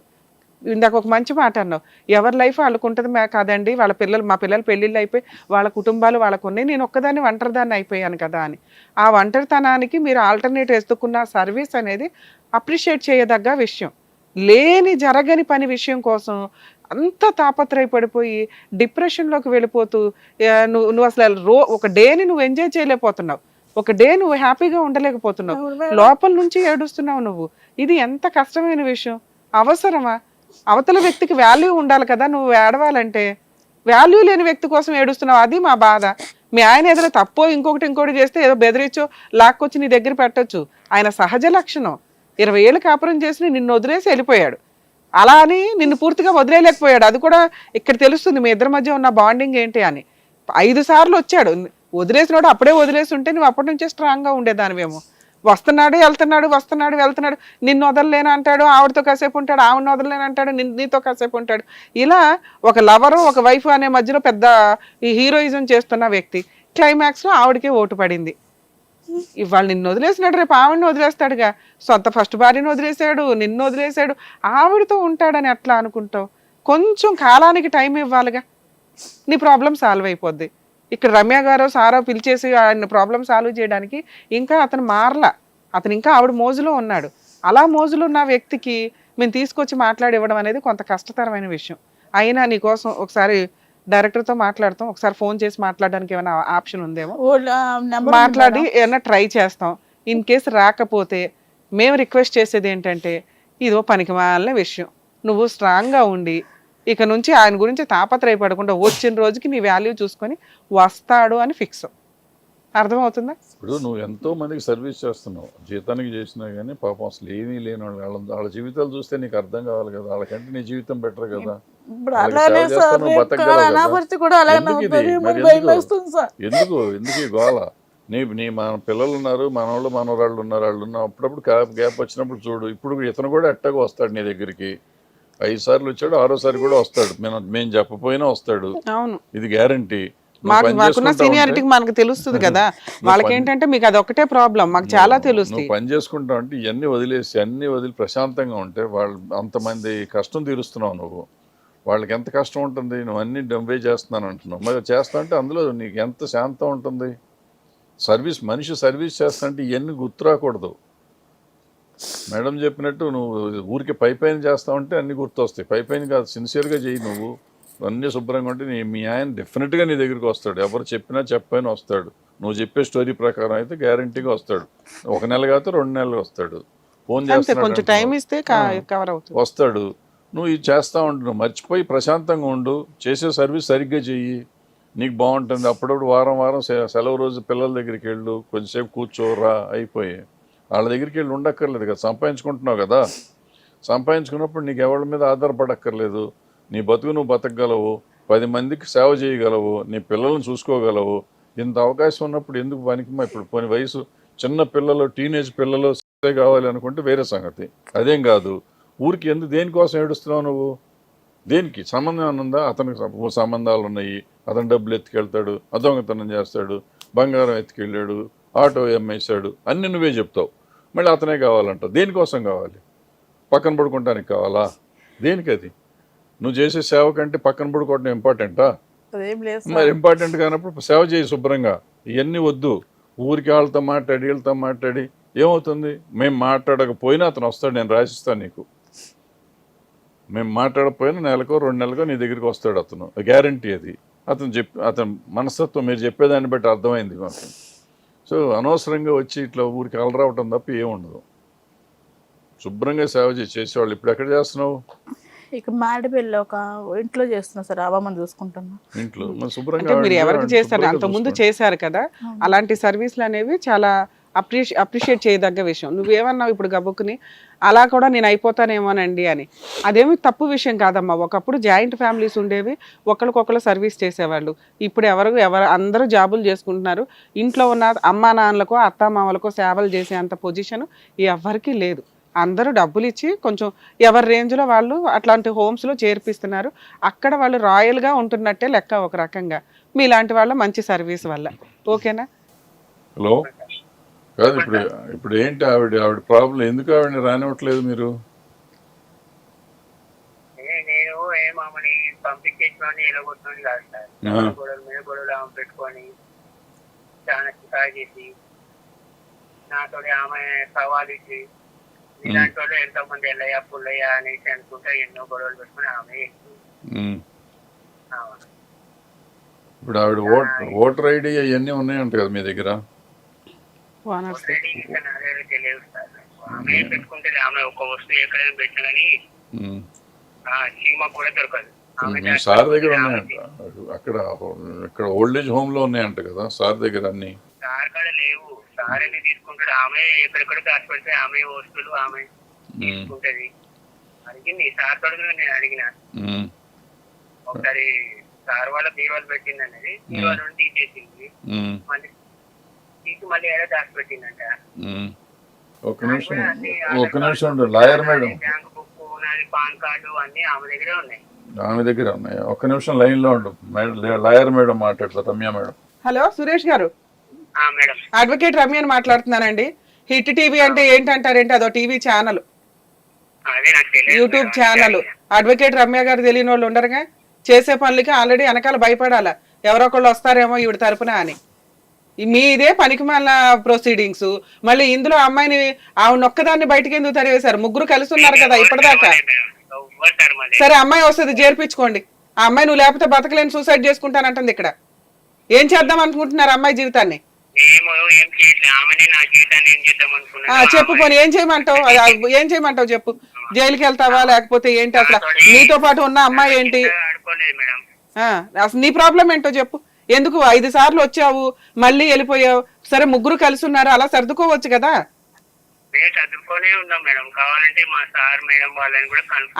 ఇందాక ఒక మంచి మాట అన్నావు, ఎవరి లైఫ్ వాళ్ళకు ఉంటుంది కాదండి, వాళ్ళ పిల్లలు, మా పిల్లలు పెళ్ళిళ్ళు అయిపోయి వాళ్ళ కుటుంబాలు వాళ్ళకు ఉన్నాయి, నేను ఒక్కదాన్ని ఒంటరిదాన్ని అయిపోయాను కదా అని. ఆ ఒంటరితనానికి మీరు ఆల్టర్నేట్ ఎత్తుకున్న సర్వీస్ అనేది అప్రిషియేట్ చేయదగ్గ విషయం. లేని జరగని పని విషయం కోసం అంత తాపత్రయపడిపోయి డిప్రెషన్లోకి వెళ్ళిపోతూ నువ్వు అసలు ఒక డేని నువ్వు ఎంజాయ్ చేయలేకపోతున్నావు, ఒక డే నువ్వు హ్యాపీగా ఉండలేకపోతున్నావు, లోపల నుంచి ఏడుస్తున్నావు నువ్వు. ఇది ఎంత కష్టమైన విషయం. అవసరమా? అవతల వ్యక్తికి వాల్యూ ఉండాలి కదా, నువ్వు ఏడవాలంటే. వాల్యూ లేని వ్యక్తి కోసం ఏడుస్తున్నావు, అది మా బాధ. మీ ఆయన ఏదైనా తప్పో ఇంకోటి చేస్తే ఏదో బెదిరించో లాక్కొచ్చి నీ దగ్గర పెట్టొచ్చు, ఆయన సహజ లక్షణం. 20 ఏళ్ళు కాపురం చేసి నిన్ను వదిలేసి వెళ్ళిపోయాడు, అలా అని నిన్ను పూర్తిగా వదిలేయలేకపోయాడు. అది కూడా ఇక్కడ తెలుస్తుంది మీ ఇద్దరి మధ్య ఉన్న బాండింగ్ ఏంటి అని. 5 సార్లు వచ్చాడు, వదిలేసినాడు. అప్పుడే వదిలేసి ఉంటే నువ్వు అప్పటి నుంచే స్ట్రాంగ్గా ఉండేదానివేమో. వస్తున్నాడు వెళ్తున్నాడు, నిన్ను వదలలేను అంటాడు, ఆవిడతో కాసేపు ఉంటాడు, ఆవిడని వదలలేను అంటాడు, నీతో కాసేపు ఉంటాడు. ఇలా ఒక లవరు ఒక వైఫ్ అనే మధ్యలో పెద్ద ఈ హీరోయిజం చేస్తున్న వ్యక్తి క్లైమాక్స్లో ఆవిడకే ఓటు పడింది. ఇవాళ నిన్ను వదిలేసినాడు, రేపు ఆవిడని వదిలేస్తాడుగా. సొంత ఫస్ట్ భార్యను వదిలేశాడు, నిన్ను వదిలేశాడు, ఆవిడతో ఉంటాడని ఎట్లా అనుకుంటావు? కొంచెం కాలానికి టైం ఇవ్వాలిగా, నీ ప్రాబ్లం సాల్వ్ అయిపోద్ది. ఇక్కడ రమ్య గారు సారో పిలిచేసి ఆయన ప్రాబ్లం సాల్వ్ చేయడానికి ఇంకా అతను మారలా, అతను ఇంకా ఆవిడ మోజులో ఉన్నాడు. అలా మోజులో ఉన్న వ్యక్తికి మేము తీసుకొచ్చి మాట్లాడి ఇవ్వడం అనేది కొంత కష్టతరమైన విషయం. అయినా నీకోసం ఒకసారి డైరెక్టర్తో మాట్లాడతాం, ఒకసారి ఫోన్ చేసి మాట్లాడడానికి ఏమైనా ఆప్షన్ ఉందేమో మాట్లాడి ఏమైనా ట్రై చేస్తాం. ఇన్ కేసు రాకపోతే మేము రిక్వెస్ట్ చేసేది ఏంటంటే, ఇదో పనికి మాలిన విషయం, నువ్వు స్ట్రాంగ్గా ఉండి ఇక నుంచి ఆయన గురించి తాపత్రయపడకుండా వచ్చిన రోజుకి నీ వాల్యూ చూసుకొని వస్తాడు అని ఫిక్స్. అర్థమవుతుందా? ఇప్పుడు నువ్వు ఎంతో మందికి సర్వీస్ చేస్తున్నావు, జీతానికి చేసినా కానీ పాపం అసలు ఏమీ లేని వాళ్ళ జీవితాలు చూస్తే నీకు అర్థం కావాలి కదా, వాళ్ళకంటే నీ జీవితం బెటర్ కదా. ఎందుకు ఈ గోల? నీ మన పిల్లలు ఉన్నారు, మనవాళ్ళు మనవరాళ్ళు ఉన్నారు, వాళ్ళు ఉన్నారు, అప్పుడప్పుడు గ్యాప్ వచ్చినప్పుడు చూడు. ఇప్పుడు ఇతను కూడా ఎట్టగా వస్తాడు నీ దగ్గరికి, 5 సార్లు వచ్చాడు, 6వ సారి కూడా వస్తాడు, మేము చెప్పపోయినా వస్తాడు. అవును, ఇది గ్యారంటీ. మాకున్న సీనియారిటీ మనకు తెలుస్తుంది కదా, వాళ్ళకి ఏంటంటే మీకు అది ఒకటే ప్రాబ్లం, మాకు చాలా తెలుస్తుంది. నువ్వు పని చేసుకుంటావు అంటే ఇవన్నీ వదిలేసి అన్ని వదిలి ప్రశాంతంగా ఉంటే వాళ్ళు అంతమంది కష్టం తీరుస్తున్నావు నువ్వు. వాళ్ళకి ఎంత కష్టం ఉంటుంది, నువ్వు అన్ని డంబే చేస్తున్నాను అంటున్నావు. మరి చేస్తా అంటే అందులో నీకు ఎంత శాంతం ఉంటుంది. మనిషి సర్వీస్ చేస్తా అంటే ఇవన్నీ గుర్తురాకూడదు. మేడం చెప్పినట్టు నువ్వు ఊరికి పైపైన చేస్తా ఉంటే అన్ని గుర్తొస్తాయి. పైపైన కాదు, సిన్సియర్గా చెయ్యి. నువ్వు అన్నీ శుభ్రంగా ఉంటే మీ ఆయన డెఫినెట్గా నీ దగ్గరికి వస్తాడు. ఎవరు చెప్పినా చెప్పైనా వస్తాడు. నువ్వు చెప్పే స్టోరీ ప్రకారం అయితే గ్యారంటీగా వస్తాడు. 1 నెల కాదు 2 నెలలు వస్తాడు. ఫోన్ చేస్తాడు, కొంచెం టైం ఇస్తే కవర్ అవుతుంది, వస్తాడు. నువ్వు ఇది చేస్తూ ఉండు, నువ్వు మర్చిపోయి ప్రశాంతంగా ఉండు, చేసే సర్వీస్ సరిగ్గా చెయ్యి, నీకు బాగుంటుంది. అప్పుడప్పుడు వారం సెలవు రోజు పిల్లల దగ్గరికి వెళ్ళు, కొంచెంసేపు కూర్చోరా, అయిపోయి వాళ్ళ దగ్గరికి వెళ్ళి ఉండక్కర్లేదు కదా, సంపాదించుకుంటున్నావు కదా. సంపాదించుకున్నప్పుడు నీకు ఎవరి మీద ఆధారపడక్కర్లేదు. నీ బతుకు నువ్వు బతకగలవు, 10 మందికి సేవ చేయగలవు, నీ పిల్లలను చూసుకోగలవు. ఇంత అవకాశం ఉన్నప్పుడు ఎందుకు పనికిమా? ఇప్పుడు పోని వయసు చిన్న పిల్లలు, టీనేజ్ పిల్లలు కావాలి అనుకుంటే వేరే సంగతి. అదేం కాదు. ఊరికి దేనికోసం ఏడుస్తున్నావు నువ్వు? దేనికి సంబంధం ఏమైనా ఉందా? అతనికి సంబంధాలు ఉన్నాయి, అతను డబ్బులు ఎత్తుకెళ్తాడు, దొంగతనం చేస్తాడు, బంగారం ఎత్తుకెళ్ళాడు, ఆటో అమ్మేశాడు, అన్ని నువ్వే చెప్తావు. మళ్ళీ అతనే కావాలంటావు. దేనికోసం కావాలి? పక్కన పడుకోవడానికి కావాలా? దేనికి? అది నువ్వు చేసే సేవ కంటే పక్కన పడుకోవడం ఇంపార్టెంటా? మరి ఇంపార్టెంట్ కానప్పుడు సేవ చేయి శుభ్రంగా. ఇవన్నీ వద్దు. ఊరికి వీళ్ళతో మాట్లాడి ఏమవుతుంది? మేము మాట్లాడకపోయినా అతను వస్తాడు, నేను రాసిస్తాను నీకు. మేము మాట్లాడకపోయినా నెలకో 2 నెలలకో నీ దగ్గరికి వస్తాడు అతను, గ్యారంటీ అది. అతను మనస్తత్వం మీరు చెప్పేదాన్ని బట్టి అర్థమైంది మాకు. సో అనవసరంగా వచ్చి ఇట్లా ఊరికి అలరావటం తప్ప ఏముండదు. శుభ్రంగా సేవ చేసేవాళ్ళు. ఇప్పుడు ఎక్కడ చేస్తున్నావు? ఇక మాడిపల్లి ఒక ఇంట్లో చేస్తున్నా సార్, అవ్వమని చూసుకుంటున్నా ఇంట్లో. శుభ్రంగా మీరు ఎవరికి చేస్తారు? అంత ముందు చేశారు కదా, అలాంటి సర్వీసులు అనేవి చాలా అప్రిషియేట్ చేయదగ్గ విషయం. నువ్వేమన్నావు ఇప్పుడు గబుక్కుని, అలా కూడా నేను అయిపోతానేమోనండి అని. అదేమి తప్పు విషయం కాదమ్మా. ఒకప్పుడు జాయింట్ ఫ్యామిలీస్ ఉండేవి, ఒకరికొకరు సర్వీస్ చేసేవాళ్ళు. ఇప్పుడు ఎవరు అందరూ జాబులు చేసుకుంటున్నారు. ఇంట్లో ఉన్న అమ్మా నాన్నలకో అత్తామామలకో సేవలు చేసే అంత పొజిషన్ ఎవరికి లేదు. అందరూ డబ్బులు ఇచ్చి కొంచెం ఎవరి రేంజ్లో వాళ్ళు అట్లాంటి హోమ్స్లో చేర్పిస్తున్నారు. అక్కడ వాళ్ళు రాయల్గా ఉంటున్నట్టే లెక్క ఒక రకంగా, మీలాంటి వాళ్ళ మంచి సర్వీస్ వల్ల. ఓకేనా? హలో, కాదు ఇప్పుడు ఏంటి ఆవిడ ప్రాబ్లం? ఎందుకు ఆవిడని రానివ్వట్లేదు మీరు? ఆమెని పంపించేసి ఎలగొట్టుకుని కాదు సార్. గొడవల మీద గొడవలు ఆమె పెట్టుకొని చాలా చికాకు చేసి నాతో ఆమె సవాలు ఇచ్చి ఇలాంటి వాళ్ళు ఎంతో మంది ఎల్లయ్యా పుల్లయ్యా అనేసి అనుకుంటా ఎన్నో గొడవలు పెట్టుకుని ఆమె ఇప్పుడు ఆవిడ ఓటర్ ఐడి అవన్నీ ఉన్నాయంట కదా మీ దగ్గర? తెలియదు సార్. ఆమె పెట్టుకుంటే ఆమె ఒక వస్తువు ఎక్కడైనా పెట్టినా కానీ చీమ కూడా దొరకదు. మీ సార్ దగ్గర ఉన్నాయంట అక్కడ ఇక్కడ ఓల్డేజ్ హోమ్ లో ఉన్నాయంట కదా సార్ దగ్గర అన్ని? సార్ కాడ లేవు. సార్ అన్ని తీసుకుంటాడు. ఆమె ఎక్కడెక్కడ దాచిపెడితే ఆమె వస్తువులు ఆమె తీసుకుంటది. అడిగింది సార్ తోడు నేను అడిగిన ఒకసారి సార్ వాళ్ళ బీరువాలు పెట్టింది అనేది బీరువా నుండి తీసేసింది. మళ్ళీ తీసి మళ్ళీ ఏదో దాచిపెట్టిందంట. ఒక నిమిషం లాయర్ మేడం, బ్యాంక్ బుక్ నాది పాన్ కార్డు అన్ని ఆమె దగ్గరే ఉన్నాయి. ఆమె దగ్గర ఉన్నాయి. ఒక్క నిమిషం లైన్ లో ఉండు. లాయర్ మేడం మాట్లాడతారు. రమ్య మేడం. హలో సురేష్ గారు, మేడం అడ్వకేట్ రమ్యని మాట్లాడుతున్నానండి. హిట్ టీవీ అంటే ఏంటంటారేంటి? అదో TV channel, YouTube channel. Advocate Ramya గారు తెలియని వాళ్ళు ఉండరుగా. చేసే పనులకి ఆల్రెడీ వెనకాల భయపడాలా, ఎవరొకళ్ళు వస్తారేమో ఈవిడ తరపున అని. మీదే పనికిమాల ప్రొసీడింగ్స్. మళ్ళీ ఇందులో అమ్మాయిని ఆవిడ ఒక్కదాన్ని బయటకి ఎందుకు తరివేశారు? ముగ్గురు కలిసి ఉన్నారు కదా ఇప్పటిదాకా. సరే అమ్మాయి వస్తుంది, చేర్పించుకోండి. ఆ అమ్మాయి నువ్వు లేకపోతే బతకలేని సూసైడ్ చేసుకుంటానంటుంది. ఇక్కడ ఏం చేద్దాం అనుకుంటున్నారు అమ్మాయి జీవితాన్ని? చెప్పు పోనీ ఏం చేయమంటావు? ఏం చేయమంటావు చెప్పు. జైలుకి వెళ్తావా లేకపోతే ఏంటి? అసలు నీతో పాటు ఉన్న అమ్మాయి ఏంటి? అసలు నీ ప్రాబ్లం ఏంటో చెప్పు. ఎందుకు 5 సార్లు వచ్చావు మళ్ళీ వెళ్ళిపోయావు? సరే ముగ్గురు కలిసి ఉన్నారు, అలా సర్దుకోవచ్చు కదా.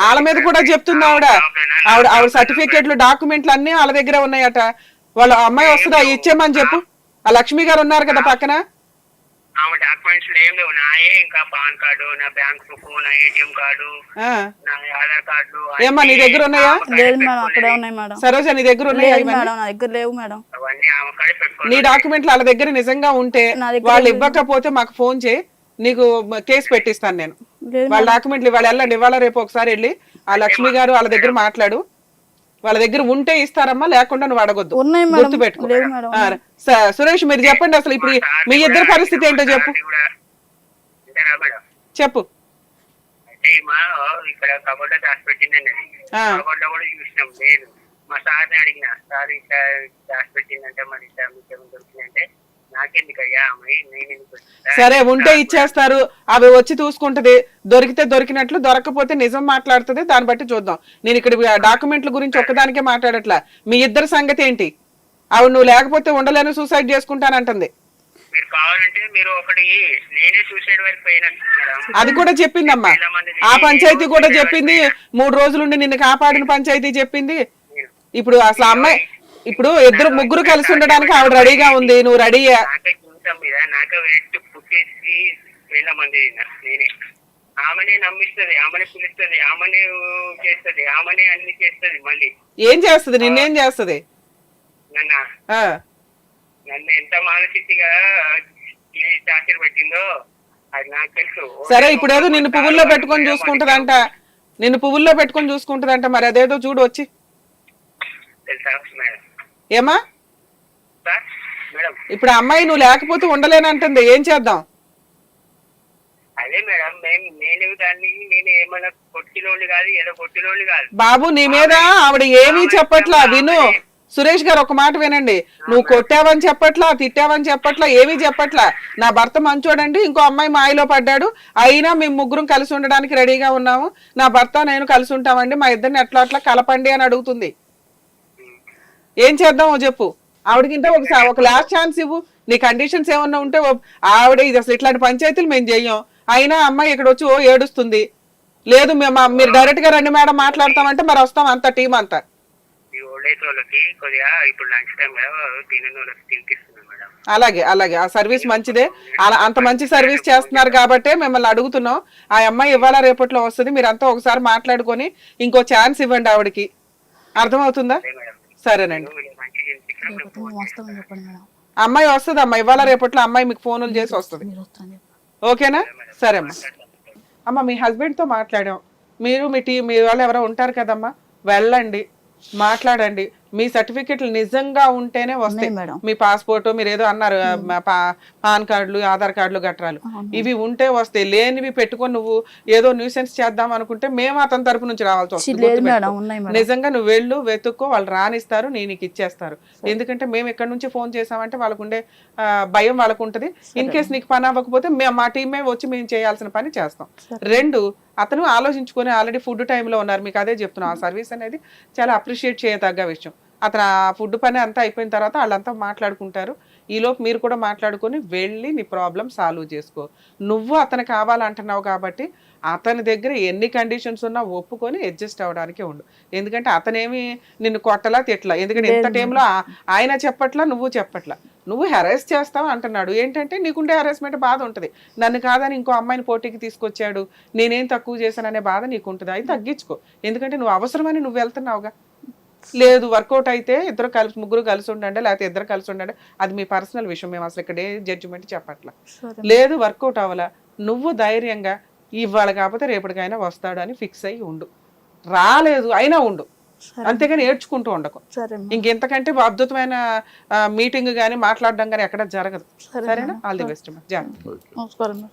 వాళ్ళ మీద కూడా చెప్తుంది ఆవిడ సర్టిఫికేట్లు డాక్యుమెంట్లు అన్ని వాళ్ళ దగ్గర ఉన్నాయట. వాళ్ళ అమ్మాయి వస్తుందా ఇచ్చేమని చెప్పు. ఆ లక్ష్మి గారు ఉన్నారు కదా పక్కన. ఏమ్మా నీ దగ్గర ఉన్నాయా? సరోజ నీ దగ్గర ఉన్నాయా? నీ డాక్యుమెంట్లు వాళ్ళ దగ్గర నిజంగా ఉంటే వాళ్ళు ఇవ్వకపోతే మాకు ఫోన్ చేయి, నీకు కేసు పెట్టిస్తాను నేను. వాళ్ళ డాక్యుమెంట్లు ఇవాళ వెళ్ళండి, ఇవాళ రేపు ఒకసారి వెళ్ళి ఆ లక్ష్మి గారు వాళ్ళ దగ్గర మాట్లాడు. వాళ్ళ దగ్గర ఉంటే ఇస్తారమ్మా, లేకుండా నువ్వు అడగొద్దు. గుర్తు పెట్టుకో. సురేష్ మీరు చెప్పండి అసలు ఇప్పుడు మీ ఇద్దరు పరిస్థితి ఏంటో చెప్పు. చెప్పు. ఇక్కడ కబోర్డ్ దాచి పెట్టిందండి. కబోర్డ్ కూడా చూసినాం. లేదు మా సార్ని అడిగిన, సార్ ఇట్లా దాచి పెట్టిందంటే మరి దొరికిందంటే నాకెందుకయ్యా అమ్మాయి నేను. సరే ఉంటే ఇచ్చేస్తారు, అవి వచ్చి చూసుకుంటది. దొరికితే దొరికినట్లు, దొరకపోతే నిజం మాట్లాడుతుంది. దాన్ని బట్టి చూద్దాం. నేను ఇక్కడ డాక్యుమెంట్ల గురించి ఒక్కదానికే మాట్లాడట్లా. మీ ఇద్దరి సంగతి ఏంటి? ఆవిడ నువ్వు లేకపోతే ఉండలేను సూసైడ్ చేసుకుంటానంటుంది. మీరు కావాలంటే మీరు ఒకటి నేనే సూసైడ్ వరకు పోయినా అది కూడా చెప్పిందమ్మా. ఆ పంచాయతీ కూడా చెప్పింది. 3 రోజులుండి నిన్ను కాపాడిన పంచాయతీ చెప్పింది. ఇప్పుడు అసలు అమ్మాయి ఇప్పుడు ముగ్గురు కలిసి ఉండడానికి ఆవిడ రెడీగా ఉంది. నువ్వు రెడీయా? ఆమెనే నమ్మిస్తుంది, ఆమెనే పిలుస్తుంది, ఆమెనే చేస్తుంది, ఆమెనే అన్ని చేస్తుంది. మళ్ళీ ఏం చేస్తుంది? నిన్నేం చేస్తుంది? నన్ను ఎంత మానసికంగా టార్చర్ పెట్టిందో అది నాకు తెలుసు. సరే ఇప్పుడు ఏదో నిన్ను పువ్వుల్లో పెట్టుకొని చూసుకుంటదంట, మరి అదేదో చూడు వచ్చి. ఏమా ఇప్పుడు అమ్మాయి నువ్వు లేకపోతే ఉండలేనంటుంది, ఏం చేద్దాం? అదే మేడం నేను ఏమన్నా కొట్టినోళ్ళు కాదు, ఏదో కొట్టినోళ్ళు కాదు బాబు. నీ మీద ఆవిడ ఏమీ చెప్పట్లా. విను సురేష్ గారు, ఒక మాట వినండి. నువ్వు కొట్టావని చెప్పట్లా, తిట్టావని చెప్పట్లా, ఏమీ చెప్పట్లా. నా భర్త మంచోడండి, ఇంకో అమ్మాయి మాయలో పడ్డాడు, అయినా మేము ముగ్గురం కలిసి ఉండడానికి రెడీగా ఉన్నాము, నా భర్త నేను కలిసి ఉంటామండి, మా ఇద్దరిని ఎట్లా అట్లా కలపండి అని అడుగుతుంది. ఏం చేద్దామో చెప్పు. ఆవిడకింటే ఒక లాస్ట్ ఛాన్స్ ఇవ్వు. నీ కండిషన్స్ ఏమన్నా ఉంటే ఆవిడ ఇది అసలు ఇట్లాంటి పంచాయతీలు మేము చెయ్యం, అయినా అమ్మాయి ఇక్కడ వచ్చి ఏడుస్తుంది. లేదు మీరు డైరెక్ట్ గా రండి మేడం మాట్లాడతామంటే మరి వస్తాం అంత టీం అంతా. అలాగే ఆ సర్వీస్ మంచిదే. అంత మంచి సర్వీస్ చేస్తున్నారు కాబట్టే మిమ్మల్ని అడుగుతున్నాం. ఆ అమ్మాయి ఇవాళ రేపట్లో వస్తుంది, మీరంతా ఒకసారి మాట్లాడుకొని ఇంకో ఛాన్స్ ఇవ్వండి ఆవిడకి. అర్థమవుతుందా? సరేనండి. అమ్మాయి వస్తుంది అమ్మా, ఇవాళ రేపట్లో అమ్మాయి మీకు ఫోన్లు చేసి వస్తుంది. ఓకేనా? సరే అమ్మా. అమ్మ మీ హస్బెండ్ తో మాట్లాడాం, మీరు మీ వాళ్ళు ఎవరో ఉంటారు కదమ్మా, వెళ్ళండి, మాట్లాడండి. మీ సర్టిఫికెట్లు నిజంగా ఉంటేనే వస్తాయి. మేడం. మీ పాస్పోర్ట్ మీరు ఏదో అన్నారు పాన్ కార్డులు, ఆధార్ కార్డులు, గట్రాలు ఇవి ఉంటే వస్తాయి. లేనివి పెట్టుకొని నువ్వు ఏదో న్యూసెన్స్ చేద్దాం అనుకుంటే మేము అతని తరపు నుంచి రావాల్సి వస్తుంది. లేదు మేడం, గుర్తుపెట్టుకో. ఉన్నాయి మేడం. నిజంగా నువ్వు వెళ్ళు, వెతుక్కో, వాళ్ళు రానిస్తారు, నేను నీకు ఇచ్చేస్తారు. ఎందుకంటే మేము ఎక్కడి నుంచి ఫోన్ చేసామంటే వాళ్ళకు ఉండే భయం వాళ్ళకు ఉంటుంది. ఇన్ కేసు నీకు పని అవ్వకపోతే మా టీమే వచ్చి మేము చేయాల్సిన పని చేస్తాం. 2, అతను ఆలోచించుకొని ఆల్రెడీ ఫుడ్ టైంలో ఉన్నారు. మీకు అదే చెప్తున్నాం, ఆ సర్వీస్ అనేది చాలా అప్రిషియేట్ చేయదగ్గ విషయం. అతను ఆ ఫుడ్ పని అంతా అయిపోయిన తర్వాత వాళ్ళంతా మాట్లాడుకుంటారు. ఈలోపు మీరు కూడా మాట్లాడుకొని వెళ్ళి నీ ప్రాబ్లం సాల్వ్ చేసుకో. నువ్వు అతను కావాలంటున్నావు కాబట్టి అతని దగ్గర ఎన్ని కండిషన్స్ ఉన్నా ఒప్పుకొని అడ్జస్ట్ అవ్వడానికి ఉండు. ఎందుకంటే అతనేమి నిన్ను కొట్టలా, తిట్లా. ఎందుకంటే ఎంత టైంలో ఆయన చెప్పట్లా, నువ్వు చెప్పట్లా. నువ్వు హెరాస్ చేస్తావు అంటున్నాడు. ఏంటంటే నీకుండే హెరాస్మెంట్ బాధ ఉంటుంది. నన్ను కాదని ఇంకో అమ్మాయిని పోటీకి తీసుకొచ్చాడు, నేనేం తక్కువ చేశాననే బాధ నీకు ఉంటుంది. అది తగ్గించుకో. ఎందుకంటే నువ్వు అవసరమని నువ్వు వెళ్తున్నావుగా. లేదు వర్కౌట్ అయితే ముగ్గురు కలిసి ఉండండి, లేకపోతే ఇద్దరు కలిసి ఉండండి, అది మీ పర్సనల్ విషయం. మేము అసలు ఇక్కడ ఏ జడ్జిమెంట్ చెప్పట్లా. లేదు వర్కౌట్ అవ్వాలా, నువ్వు ధైర్యంగా ఇవాళ కాకపోతే రేపటికైనా వస్తాడు అని ఫిక్స్ అయ్యి ఉండు. రాలేదు అయినా ఉండు, అంతేగాని ఏడ్చుకుంటూ ఉండకు. ఇంకెంతకంటే అద్భుతమైన మీటింగ్ కానీ మాట్లాడడం కానీ ఎక్కడ జరగదు. సరేనా? All the best. జాగ్రత్త. నమస్కారం.